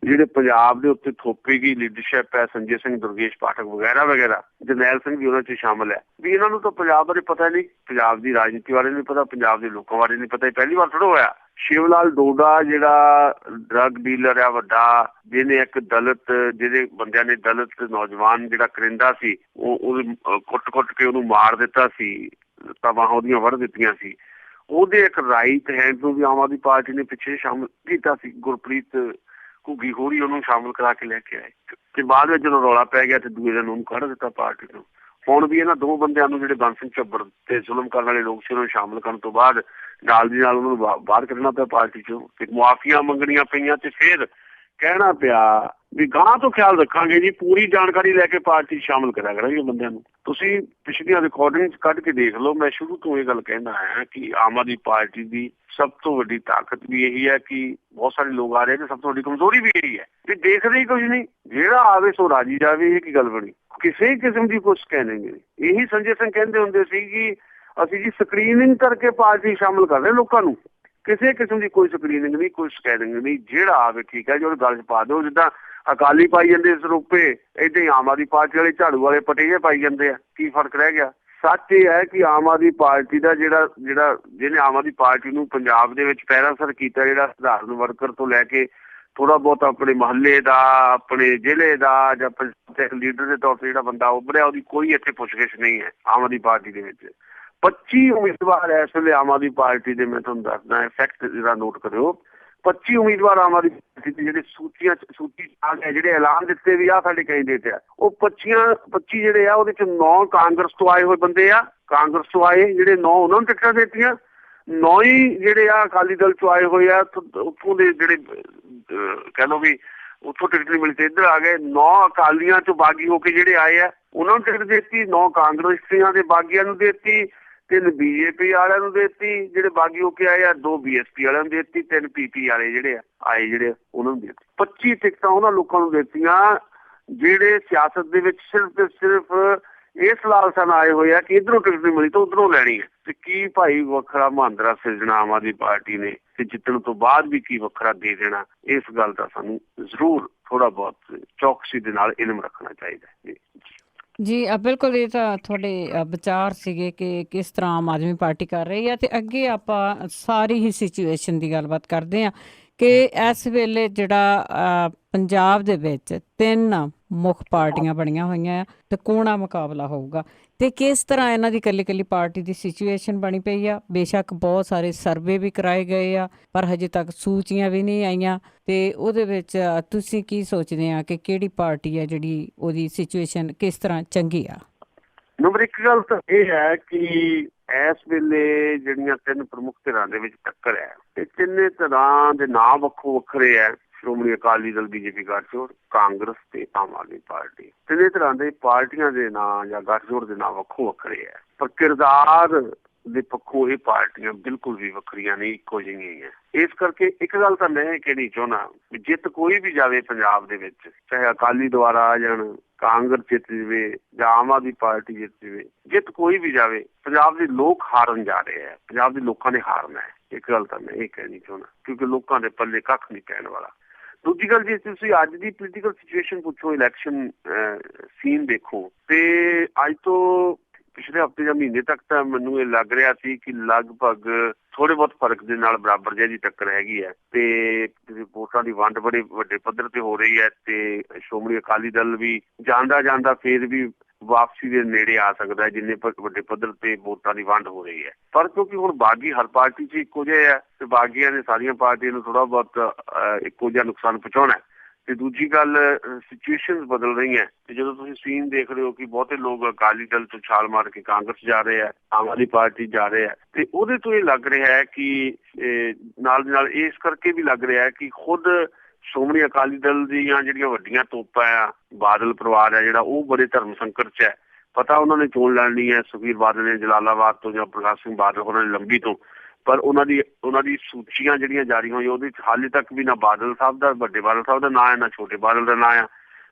ਜਿਹੜੇ ਪੰਜਾਬ ਦੇ ਉੱਤੇ ਥੋਪੀ ਗਈ ਲੀਡਰਸ਼ਿਪ ਹੈ, ਸੰਜੇ ਸਿੰਘ, ਦੁਰਗੇਸ਼ ਪਾਠਕ ਵਗੈਰਾ ਵਗੈਰਾ, ਜਰਨੈਲ ਸਿੰਘ ਵੀ ਉਹਨਾਂ 'ਚ ਸ਼ਾਮਲ ਹੈ, ਵੀ ਇਹਨਾਂ ਨੂੰ ਤਾਂ ਪੰਜਾਬ ਬਾਰੇ ਪਤਾ ਨਹੀਂ, ਪੰਜਾਬ ਦੀ ਰਾਜਨੀਤੀ ਬਾਰੇ ਨਹੀਂ ਪਤਾ, ਪੰਜਾਬ ਦੇ ਲੋਕਾਂ ਬਾਰੇ ਨਹੀਂ ਪਤਾ। ਇਹ ਪਹਿਲੀ ਵਾਰ ਥੋੜ੍ਹਾ ਹੋਇਆ। ਸ਼ਿਵ ਲਾਲ ਡੋਡਾ ਜਿਹੜਾ ਡਰੱਗ ਡੀਲਰ ਆ ਵੱਡਾ, ਜਿਹਨੇ ਇੱਕ ਦਲਿਤ, ਜਿਹਦੇ ਬੰਦਿਆਂ ਨੇ ਦਲਿਤ ਨੌਜਵਾਨ ਜਿਹੜਾ ਕਰਿੰਦਾ ਸੀ, ਉਹਦੇ ਕੁੱਟ-ਕੁੱਟ ਕੇ ਉਹਨੂੰ ਮਾਰ ਦਿੱਤਾ ਸੀ, ਤਾਂ ਬਾਹਾਂ ਉਹਦੀਆਂ ਵੱਢ ਦਿੱਤੀਆਂ ਸੀ। ਉਹਦੇ ਇੱਕ ਰਾਈਟ ਹੈਂਡ ਨੂੰ ਵੀ ਆਮ ਆਦਮੀ ਪਾਰਟੀ ਨੇ ਪਿੱਛੇ ਸ਼ਾਮਲ ਕੀਤਾ ਸੀ। ਗੁਰਪ੍ਰੀਤ ਘੁੱਗੀ ਹੋਰੀ ਉਹਨੂੰ ਸ਼ਾਮਲ ਕਰਾ ਕੇ ਲੈ ਕੇ ਆਏ ਤੇ ਬਾਅਦ ਵਿੱਚ ਜਦੋਂ ਰੌਲਾ ਪੈ ਗਿਆ ਤੇ ਦੂਏ ਦਿਨ ਉਹਨੂੰ ਕੱਢ ਦਿੱਤਾ ਪਾਰਟੀ ਤੋਂ। ਹੁਣ ਵੀ ਇਹਨਾਂ ਦੋ ਬੰਦਿਆਂ ਨੂੰ ਜਿਹੜੇ ਬੰਦ ਸਿੰਘ ਝੱਬੜ ਤੇ ਜ਼ੁਲਮ ਕਰਨ ਵਾਲੇ ਲੋਕ ਸੀ ਉਹਨਾਂ ਨੂੰ ਸ਼ਾਮਲ ਕਰਨ ਤੋਂ ਬਾਅਦ ਨਾਲ ਦੀ ਨਾਲ ਉਹਨਾਂ ਨੂੰ ਬਾਹਰ ਕੱਢਣਾ ਪਿਆ ਪਾਰਟੀ ਚੋਂ ਤੇ ਮੁਆਫੀਆਂ ਮੰਗਣੀਆਂ ਪਈਆਂ ਤੇ ਫਿਰ ਕਹਿਣਾ ਪਿਆ ਵੀ ਗਾਂਹ ਤੋਂ ਖਿਆਲ ਰੱਖਾਂਗੇ ਜੀ, ਪੂਰੀ ਜਾਣਕਾਰੀ ਲੈ ਕੇ ਪਾਰਟੀ ਸ਼ਾਮਲ ਕਰਿਆ ਕਰਾਂਗੇ ਬੰਦਿਆਂ ਨੂੰ। ਤੁਸੀਂ ਪਿਛਲੀਆਂ ਰਿਕਾਰਡਿੰਗਸ ਕੱਢ ਕੇ ਦੇਖ ਲਓ। ਮੈਂ ਸ਼ੁਰੂ ਤੋਂ ਇਹ ਗੱਲ ਕਹਿੰਦਾ ਹਾਂ ਕਿ ਆਮ ਆਦਮੀ ਪਾਰਟੀ ਦੀ ਸਭ ਤੋਂ ਵੱਡੀ ਤਾਕਤ ਵੀ ਇਹੀ ਹੈ ਕਿ ਬਹੁਤ ਸਾਰੇ ਲੋਕ ਆ ਰਹੇ ਨੇ, ਸਭ ਤੋਂ ਵੱਡੀ ਕਮਜ਼ੋਰੀ ਵੀ ਇਹੀ ਹੈ ਕਿ ਦੇਖਦੇ ਹੀ ਕੁਝ ਨਹੀਂ, ਜਿਹੜਾ ਆਵੇ ਸੋ ਰਾਜੀ ਜਾਵੇ। ਇਹ ਕੀ ਗੱਲ ਬਣੀ? ਕਿਸੇ ਕਿਸਮ ਦੀ ਕੁਛ ਕਹਿਣਗੇ। ਇਹੀ ਸੰਜੇ ਸਿੰਘ ਕਹਿੰਦੇ ਹੁੰਦੇ ਸੀ ਕਿ ਅਸੀਂ ਜੀ ਸਕਰੀਨਿੰਗ ਕਰਕੇ ਪਾਰਟੀ ਸ਼ਾਮਲ ਕਰ ਰਹੇ ਲੋਕਾਂ ਨੂੰ। ਕਿਸੇ ਕਿਸਮ ਦੀ ਕੋਈ ਸਕਰੀਨਿੰਗ ਨਹੀਂ, ਕੋਈ ਸਕੈਨਿੰਗ ਨਹੀਂ, ਜਿਹੜਾ ਆਵੇ ਠੀਕ ਹੈ ਜੀ ਉਹਦੇ ਗੱਲ 'ਚ ਪਾ ਦਿਓ। ਜਿੱਦਾਂ ਅਕਾਲੀ ਪਾਈ ਜਾਂਦੇ ਸਰੂਪੇ, ਏਦਾਂ ਹੀ ਆਮ ਆਦਮੀ ਪਾਰਟੀ ਵਾਲੇ ਝਾੜੂ ਵਾਲੇ ਪਟੇਜੇ ਪਾਈ ਜਾਂਦੇ ਆ। ਕੀ ਫਰਕ ਰਹਿ ਗਿਆ? ਸੱਚ ਇਹ ਹੈ ਕਿ ਆਮ ਆਦਮੀ ਪਾਰਟੀ ਦਾ ਜਿਹਨੇ ਆਮ ਆਦਮੀ ਪਾਰਟੀ ਨੂੰ ਪੰਜਾਬ ਦੇ ਵਿੱਚ ਪੈਰਾਸਰ ਕੀਤਾ, ਜਿਹੜਾ ਸਧਾਰਨ ਵਰਕਰ ਤੋਂ ਲੈ ਕੇ ਥੋੜਾ ਬਹੁਤ ਆਪਣੇ ਮੁਹੱਲੇ ਦਾ, ਆਪਣੇ ਜ਼ਿਲ੍ਹੇ ਦਾ ਜਾਂ ਪੰਚਾਇਤ ਲੀਡਰ ਦੇ ਤੌਰ ਤੇ ਜਿਹੜਾ ਬੰਦਾ ਉੱਭਰਿਆ, ਉਹਦੀ ਕੋਈ ਇੱਥੇ ਪੁੱਛਗਿੱਛ ਨਹੀਂ ਹੈ ਆਮ ਆਦਮੀ ਪਾਰਟੀ ਦੇ ਵਿੱਚ। 25 ਉਮੀਦਵਾਰ ਇਸ ਵੇਲੇ ਆਮ ਆਦਮੀ ਪਾਰਟੀ ਦੇ, ਮੈਂ ਤੁਹਾਨੂੰ ਦੱਸਦਾ ਫੈਕਟ ਜਿਹੜਾ ਨੋਟ ਕਰਿਓ। 25 ਉਮੀਦਵਾਰ ਆਮ ਆਦਮੀ ਪਾਰਟੀ ਦੇ ਜਿਹੜੇ ਸੂਚੀ ਆ ਗਏ, ਜਿਹੜੇ ਐਲਾਨ ਦਿੱਤੇ ਵੀ ਆ ਸਾਡੇ ਕੈਂਡੀਡੇਟ ਆ, ਉਹ 25 ਜਿਹੜੇ ਆ ਉਹਦੇ ਚ 9 ਕਾਂਗਰਸ ਤੋਂ ਆਏ ਹੋਏ ਬੰਦੇ ਆ। ਕਾਂਗਰਸ ਤੋਂ ਆਏ ਜਿਹੜੇ 9 ਉਹਨਾਂ ਨੂੰ ਟਿਕਟਾਂ ਦਿੱਤੀਆਂ, 9 ਹੀ ਜਿਹੜੇ ਆ ਅਕਾਲੀ ਦਲ ਚੋਂ ਆਏ ਹੋਏ ਆ। ਉੱਥੋਂ ਦੇ ਜਿਹੜੇ ਕਹਿ ਲਓ ਵੀ ਉੱਥੋਂ ਟਿਕਟ ਨਹੀਂ ਮਿਲੀ ਤੇ ਇੱਧਰ ਆ ਗਏ। 9 ਅਕਾਲੀਆਂ ਚੋਂ ਬਾਗੀ ਹੋ ਕੇ ਜਿਹੜੇ ਆਏ ਆ ਉਹਨਾਂ ਨੂੰ ਟਿਕਟ ਦਿੱਤੀ, 9 ਕਾਂਗਰਸੀਆਂ ਦੇ ਬਾਗੀਆਂ ਨੂੰ ਦਿੱਤੀ, 3 BJP ਵਾਲਿਆਂ ਨੂੰ ਦਿੱਤੀ ਜਿਹੜੇ ਬਾਗੀ ਹੋ ਕੇ ਆਏ ਆ, 2 BSP ਵਾਲਿਆਂ ਨੂੰ ਦਿੱਤੀ, 3 PP ਵਾਲੇ ਜਿਹੜੇ ਆਏ ਜਿਹੜੇ ਉਹਨਾਂ ਨੂੰ ਦਿੱਤੀ। 25 ਟਿਕਟਾਂ ਉਹਨਾਂ ਲੋਕਾਂ ਨੂੰ ਦਿੱਤੀਆਂ ਜਿਹੜੇ ਸਿਆਸਤ ਦੇ ਵਿੱਚ ਸਿਰਫ ਤੇ ਸਿਰਫ ਇਸ ਲਾਲਸਾ ਨਾਲ ਆਏ ਹੋਏ ਆ ਕਿ ਇੱਧਰੋਂ ਟਿਕਟ ਨਹੀਂ ਮਿਲੀ ਤਾਂ ਉੱਧਰੋਂ ਲੈਣੀ ਹੈ। ਤੇ ਕੀ ਭਾਈ ਵੱਖਰਾ ਮਹਾਂਦਰਾ ਸਿਰਜਣਾ ਆਮ ਆਦਮੀ ਪਾਰਟੀ ਨੇ ਤੇ ਜਿੱਤਣ ਤੋਂ ਬਾਅਦ ਵੀ ਕੀ ਵੱਖਰਾ ਦੇ ਦੇਣਾ, ਇਸ ਗੱਲ ਦਾ ਸਾਨੂੰ ਜ਼ਰੂਰ ਥੋੜਾ ਬਹੁਤ ਚੌਕਸੀ ਦੇ ਨਾਲ ਇਲਮ ਰੱਖਣਾ ਚਾਹੀਦਾ ਹੈ। ਜੀ ਬਿਲਕੁਲ, ਇਹ ਤਾਂ ਤੁਹਾਡੇ ਵਿਚਾਰ ਸੀਗੇ ਕਿ ਕਿਸ ਤਰ੍ਹਾਂ ਆਮ ਆਦਮੀ ਪਾਰਟੀ ਕਰ ਰਹੀ ਹੈ। ਤੇ ਅੱਗੇ ਆਪਾਂ ਸਾਰੀ ਹੀ ਸਿਚੁਏਸ਼ਨ ਦੀ ਗੱਲਬਾਤ ਕਰਦੇ ਹਾਂ ਕਿ ਇਸ ਵੇਲੇ ਜਿਹੜਾ ਪੰਜਾਬ ਦੇ ਵਿੱਚ 3 ਮੁੱਖ ਪਾਰਟੀਆਂ ਬਣੀਆਂ ਹੋਈਆਂ ਆ ਤੇ ਕੋਣਾ ਮੁਕਾਬਲਾ ਹੋਊਗਾ ਤੇ ਕਿਸ ਤਰ੍ਹਾਂ ਇਹਨਾਂ ਦੀ ਇਕੱਲੀ ਪਾਰਟੀ ਦੀ ਸਿਚੁਏਸ਼ਨ ਬਣੀ ਪਈ ਆ। ਬੇਸ਼ੱਕ ਬਹੁਤ ਸਾਰੇ ਸਰਵੇ ਵੀ ਕਰਾਏ ਗਏ ਆ ਪਰ ਹਜੇ ਤੱਕ ਸੂਚੀਆਂ ਵੀ ਨਹੀਂ ਆਈਆਂ। ਤੇ ਉਹਦੇ ਵਿੱਚ ਤੁਸੀਂ ਕੀ ਸੋਚਦੇ ਆ ਕਿ ਕਿਹੜੀ ਪਾਰਟੀ ਆ ਜਿਹੜੀ ਉਹਦੀ ਸਿਚੁਏਸ਼ਨ ਕਿਸ ਤਰ੍ਹਾਂ ਚੰਗੀ ਆ? ਨੰਬਰ 1 ਗੱਲ ਤਾਂ ਇਹ ਹੈ ਕਿ ਇਸ ਵੇਲੇ ਜਿਹੜੀਆਂ 3 ਪ੍ਰਮੁੱਖ ਧਿਰਾਂ ਦੇ ਵਿੱਚ ਟੱਕਰ ਹੈ ਤੇ 3 ਧਿਰਾਂ ਦੇ ਨਾਂ ਵੱਖੋ ਵੱਖਰੇ ਹੈ। ਸ਼੍ਰੋਮਣੀ ਅਕਾਲੀ ਦਲ, BJP ਗੱਠਜੋੜ, ਕਾਂਗਰਸ ਤੇ ਆਮ ਆਦਮੀ ਪਾਰਟੀ। 3 ਤਰ੍ਹਾਂ ਦੇ ਪਾਰਟੀਆਂ ਦੇ ਨਾਂ ਜਾਂ ਗੱਠਜੋੜ ਦੇ ਨਾਂ ਵੱਖੋ ਵੱਖਰੇ ਹੈ ਪਰ ਕਿਰਦਾਰ ਦੇ ਪੱਖੋਂ ਇਹ ਪਾਰਟੀਆਂ ਬਿਲਕੁਲ ਵੀ ਵੱਖਰੀਆਂ ਨਹੀਂ, ਇੱਕੋ ਜਿਹੀਆਂ ਹੀ ਹੈ। ਇਸ ਕਰਕੇ ਇੱਕ ਗੱਲ ਤਾਂ ਮੈਂ ਕਹਿਣੀ ਚਾਹੁੰਦਾ ਵੀ ਜਿੱਤ ਕੋਈ ਵੀ ਜਾਵੇ ਪੰਜਾਬ ਦੇ ਵਿੱਚ, ਚਾਹੇ ਅਕਾਲੀ ਦੁਆਰਾ ਆ ਜਾਣ, ਕਾਂਗਰਸ ਜਿੱਤ ਜਾਵੇ ਜਾਂ ਆਮ ਆਦਮੀ ਪਾਰਟੀ ਜਿੱਤ ਜਾਵੇ, ਜਿੱਤ ਕੋਈ ਵੀ ਜਾਵੇ, ਪੰਜਾਬ ਦੇ ਲੋਕ ਹਾਰਨ ਜਾ ਰਹੇ ਹੈ, ਪੰਜਾਬ ਦੇ ਲੋਕਾਂ ਨੇ ਹਾਰਨਾ ਹੈ। ਇੱਕ ਗੱਲ ਤਾਂ ਮੈਂ ਇਹ ਕਹਿਣੀ ਚਾਹੁੰਦਾ ਕਿਉਂਕਿ ਲੋਕਾਂ ਦੇ ਪੱਲੇ ਕੱਖ ਨਹੀਂ ਪੈਣ ਵਾਲਾ। ਦੂਜੀ ਗੱਲ, ਜੇ ਤੁਸੀਂ ਅੱਜ ਦੀ ਪੋਲੀਟੀਕਲ ਸਿਚੁਏਸ਼ਨ ਪੁੱਛੋ, ਇਲੈਕਸ਼ਨ ਸੀਨ ਦੇਖੋ ਤੇ ਅੱਜ ਤੋਂ ਪਿਛਲੇ ਹਫ਼ਤੇ ਜਾਂ ਮਹੀਨੇ ਤੱਕ ਤਾਂ ਮੈਨੂੰ ਇਹ ਲੱਗ ਰਿਹਾ ਸੀ ਕਿ ਲਗਭਗ ਥੋੜੇ ਬਹੁਤ ਫਰਕ ਦੇ ਨਾਲ ਬਰਾਬਰ ਜਿਹੀ ਟੱਕਰ ਹੈਗੀ ਹੈ ਤੇ ਵੋਟਾਂ ਦੀ ਵੰਡ ਬੜੇ ਵੱਡੇ ਪੱਧਰ ਤੇ ਹੋ ਰਹੀ ਹੈ ਤੇ ਸ਼੍ਰੋਮਣੀ ਅਕਾਲੀ ਦਲ ਵੀ ਜਾਂਦਾ ਫੇਰ ਵੀ ਵਾਪਸੀ ਦੇ ਨੇੜੇ ਆ ਸਕਦਾ ਹੈ ਜਿੰਨੇ ਵੱਡੇ ਪੱਧਰ ਤੇ ਵੋਟਾਂ ਦੀ ਵੰਡ ਹੋ ਰਹੀ ਹੈ। ਪਰ ਕਿਉਂਕਿ ਹੁਣ ਬਾਗੀ ਹਰ ਪਾਰਟੀ 'ਚ ਇੱਕੋ ਜਿਹਾ ਹੈ ਤੇ ਬਾਗੀਆਂ ਨੇ ਸਾਰੀਆਂ ਪਾਰਟੀਆਂ ਨੂੰ ਥੋੜਾ ਬਹੁਤ ਇੱਕੋ ਜਿਹਾ ਨੁਕਸਾਨ ਪਹੁੰਚਾਉਣਾ ਤੇ ਦੂਜੀ ਗੱਲ ਸਿਚੁਏਸ਼ਨ ਬਦਲ ਰਹੀਆਂ ਤੇ ਜਦੋਂ ਤੁਸੀਂ ਸੀਨ ਦੇਖ ਰਹੇ ਹੋ ਕਿ ਬਹੁਤੇ ਲੋਕ ਅਕਾਲੀ ਦਲ ਤੋਂ ਛਾਲ ਮਾਰ ਕੇ ਕਾਂਗਰਸ ਜਾ ਰਹੇ ਆ, ਆਮ ਆਦਮੀ ਪਾਰਟੀ ਜਾ ਰਹੇ ਆ ਤੇ ਉਹਦੇ ਤੋਂ ਇਹ ਲੱਗ ਰਿਹਾ ਹੈ ਕਿ ਨਾਲ ਦੀ ਨਾਲ ਇਸ ਕਰਕੇ ਵੀ ਲੱਗ ਰਿਹਾ ਹੈ ਕਿ ਖੁਦ ਸ਼੍ਰੋਮਣੀ ਅਕਾਲੀ ਦਲ ਦੀਆਂ ਜਿਹੜੀਆਂ ਵੱਡੀਆਂ ਤੋਪਾਂ ਆ, ਬਾਦਲ ਪਰਿਵਾਰ ਹੈ ਜਿਹੜਾ, ਉਹ ਬੜੇ ਧਰਮ ਸੰਕਟ 'ਚ ਹੈ। ਪਤਾ ਉਹਨਾਂ ਨੇ ਚੋਣ ਲੜਨੀ ਹੈ, ਸੁਖਬੀਰ ਬਾਦਲ ਨੇ ਜਲਾਲਾਬਾਦ ਤੋਂ ਜਾਂ ਪ੍ਰਕਾਸ਼ ਸਿੰਘ ਬਾਦਲ ਉਹਨਾਂ ਨੇ ਲੰਬੀ ਤੋਂ, ਪਰ ਉਹਨਾਂ ਦੀ ਸੂਚੀਆਂ ਜਿਹੜੀਆਂ ਜਾਰੀ ਹੋਈਆਂ ਉਹਦੇ ਵਿੱਚ ਹਾਲੇ ਤੱਕ ਵੀ ਨਾ ਬਾਦਲ ਸਾਹਿਬ ਦਾ, ਵੱਡੇ ਬਾਦਲ ਸਾਹਿਬ ਦਾ ਨਾਂ ਹੈ, ਨਾ ਛੋਟੇ ਬਾਦਲ ਦਾ ਨਾਂ ਆ।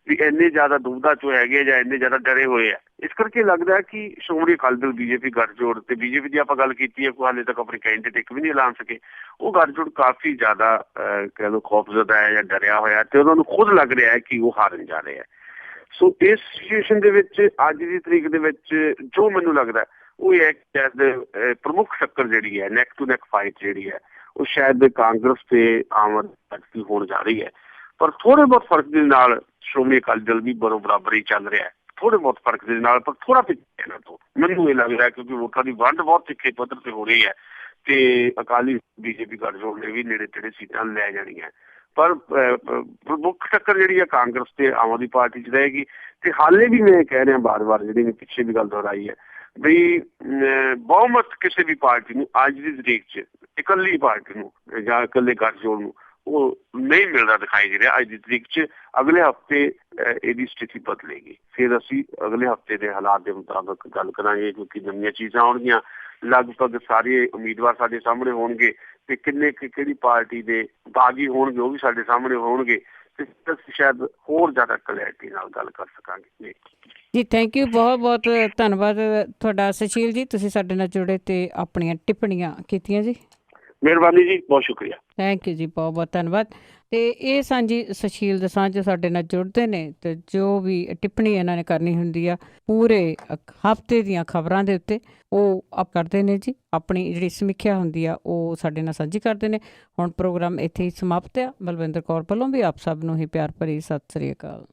ਵੀ ਇੰਨੇ ਜ਼ਿਆਦਾ ਦੁਬਿਧਾ 'ਚ ਹੈਗੇ ਜਾਂ ਇੰਨੇ ਜ਼ਿਆਦਾ ਡਰੇ ਹੋਏ ਆ। ਇਸ ਕਰਕੇ ਲੱਗਦਾ ਹੈ ਕਿ ਸ਼੍ਰੋਮਣੀ ਅਕਾਲੀ ਦਲ, BJP ਗੱਠਜੋੜ ਤੇ BJP ਦੀ ਆਪਾਂ ਗੱਲ ਕੀਤੀ ਹੈ, ਕੋਈ ਹਾਲੇ ਤੱਕ ਆਪਣੀ ਕੈਂਡੀਡੇਟ ਇੱਕ ਵੀ ਨਹੀਂ ਐਲਾਨ ਸਕੇ। ਉਹ ਗੱਠਜੋੜ ਕਾਫੀ ਜ਼ਿਆਦਾ ਕਹਿ ਲਓ ਖੌਫਜ਼ਦਾ ਹੈ ਜਾਂ ਡਰਿਆ ਹੋਇਆ ਤੇ ਉਹਨਾਂ ਨੂੰ ਖੁਦ ਲੱਗ ਰਿਹਾ ਹੈ ਕਿ ਉਹ ਹਾਰਨ ਜਾ ਰਹੇ ਆ। ਸੋ ਇਸ ਸਿਚੁਏਸ਼ਨ ਦੇ ਵਿੱਚ ਅੱਜ ਦੀ ਤਰੀਕ ਦੇ ਵਿੱਚ ਜੋ ਮੈਨੂੰ ਲੱਗਦਾ ਉਹ ਇਹ ਹੈ ਕਿ ਸ਼ਾਇਦ ਪ੍ਰਮੁੱਖ ਟੱਕਰ ਜਿਹੜੀ ਹੈ, ਨੈਕ ਟੂ ਨੈਕ ਫਾਈਟ ਜਿਹੜੀ ਹੈ, ਉਹ ਸ਼ਾਇਦ ਕਾਂਗਰਸ ਤੇ ਆਮ ਆਦਮੀ ਪਾਰਟੀ ਹੋਣ ਜਾ ਰਹੀ ਹੈ। ਪਰ ਥੋੜੇ ਬਹੁਤ ਫਰਕ ਦੇ ਨਾਲ ਸ਼੍ਰੋਮਣੀ ਅਕਾਲੀ ਦਲ ਵੀ ਬਰਾਬਰ ਹੀ ਚੱਲ ਰਿਹਾ ਹੈ, ਥੋੜੇ ਬਹੁਤ ਫਰਕ ਦੇ ਨਾਲ, ਪਰ ਥੋੜਾ ਪਿੱਛੇ ਇਹਨਾਂ ਤੋਂ ਮੈਨੂੰ ਇਹ ਲੱਗ ਰਿਹਾ ਕਿਉਂਕਿ ਵੋਟਾਂ ਦੀ ਵੰਡ ਬਹੁਤ ਤਿੱਖੇ ਪੱਧਰ ਤੇ ਹੋ ਰਹੀ ਹੈ ਤੇ ਅਕਾਲੀ ਬੀਜੇਪੀ ਗੱਠਜੋੜ ਨੇ ਵੀ ਨੇੜੇ ਤੇੜੇ ਸੀਟਾਂ ਲੈ ਜਾਣੀਆਂ। ਪਰ ਮੁੱਖ ਟੱਕਰ ਜਿਹੜੀ ਆ ਕਾਂਗਰਸ ਤੇ ਆਮ ਆਦਮੀ ਪਾਰਟੀ 'ਚ ਰਹੇਗੀ। ਤੇ ਹਾਲੇ ਵੀ ਮੈਂ ਕਹਿ ਰਿਹਾ ਵਾਰ-ਵਾਰ, ਜਿਹੜੀ ਮੈਂ ਪਿੱਛੇ ਵੀ ਗੱਲ ਦੁਹਰਾਈ ਹੈ ਬਈ ਬਹੁਮਤ ਕਿਸੇ ਵੀ ਪਾਰਟੀ ਨੂੰ ਅੱਜ ਦੀ ਤਰੀਕ 'ਚ ਇਕੱਲੀ ਪਾਰਟੀ ਨੂੰ ਜਾਂ ਇਕੱਲੇ ਗੱਠਜੋੜ ਨੂੰ ਉਹ ਨਹੀਂ ਮਿਲਦਾ ਦਿਖਾਈ ਦੇ ਰਿਹਾ ਅੱਜ ਦੀ ਤਰੀਕ 'ਚ। ਅਗਲੇ ਹਫ਼ਤੇ ਇਹਦੀ ਸਥਿਤੀ ਬਦਲੇਗੀ, ਫਿਰ ਅਸੀਂ ਅਗਲੇ ਹਫ਼ਤੇ ਦੇ ਹਾਲਾਤ ਦੇ ਮੁਤਾਬਕ ਗੱਲ ਕਰਾਂਗੇ, ਕਿਉਂਕਿ ਨਵੀਆਂ ਚੀਜ਼ਾਂ ਆਉਣਗੀਆਂ। ਲਗਭਗ ਸਾਰੇ ਉਮੀਦਵਾਰ ਸਾਡੇ ਸਾਹਮਣੇ ਹੋਣਗੇ ਤੇ ਕਿੰਨੇ ਕਿਹੜੀ ਪਾਰਟੀ ਦੇ ਬਾਗੀ ਹੋਣਗੇ ਉਹ ਵੀ ਸਾਡੇ ਸਾਹਮਣੇ ਹੋਣਗੇ ਤੇ ਅਸੀਂ ਸ਼ਾਇਦ ਹੋਰ ਜ਼ਿਆਦਾ ਕਲੈਰਿਟੀ ਨਾਲ ਗੱਲ ਕਰ ਸਕਾਂਗੇ। ਜੀ ਥੈਂਕ ਯੂ, ਬਹੁਤ ਬਹੁਤ ਧੰਨਵਾਦ ਤੁਹਾਡਾ ਸੁਸ਼ੀਲ ਜੀ, ਤੁਸੀਂ ਸਾਡੇ ਨਾਲ ਜੁੜੇ ਤੇ ਆਪਣੀਆਂ ਟਿੱਪਣੀਆਂ ਕੀਤੀਆਂ ਜੀ। ਮਿਹਰਬਾਨੀ ਜੀ, ਬਹੁਤ ਸ਼ੁਕਰੀਆ। ਥੈਂਕ ਯੂ ਜੀ, ਬਹੁਤ ਬਹੁਤ ਧੰਨਵਾਦ। ਤੇ ਇਹ ਸਾਂਝੀ ਸੁਸ਼ੀਲ ਦਸਾਂਝ ਸਾਡੇ ਨਾਲ ਜੁੜਦੇ ਨੇ ਤੇ ਜੋ ਵੀ ਟਿੱਪਣੀ ਇਹਨਾਂ ਨੇ ਕਰਨੀ ਹੁੰਦੀ ਆ ਪੂਰੇ ਹਫ਼ਤੇ ਦੀਆਂ ਖਬਰਾਂ ਦੇ ਉੱਤੇ ਉਹ ਆਪ ਕਰਦੇ ਨੇ ਜੀ। ਆਪਣੀ ਜਿਹੜੀ ਸਮੀਖਿਆ ਹੁੰਦੀ ਆ ਉਹ ਸਾਡੇ ਨਾਲ ਸਾਂਝੀ ਕਰਦੇ ਨੇ। ਹੁਣ ਪ੍ਰੋਗਰਾਮ ਇੱਥੇ ਹੀ ਸਮਾਪਤ ਆ। ਬਲਵਿੰਦਰ ਕੌਰ ਵੱਲੋਂ ਵੀ ਆਪ ਸਭ ਨੂੰ ਹੀ ਪਿਆਰ ਭਰੀ ਸਤਿ ਸ੍ਰੀ ਅਕਾਲ।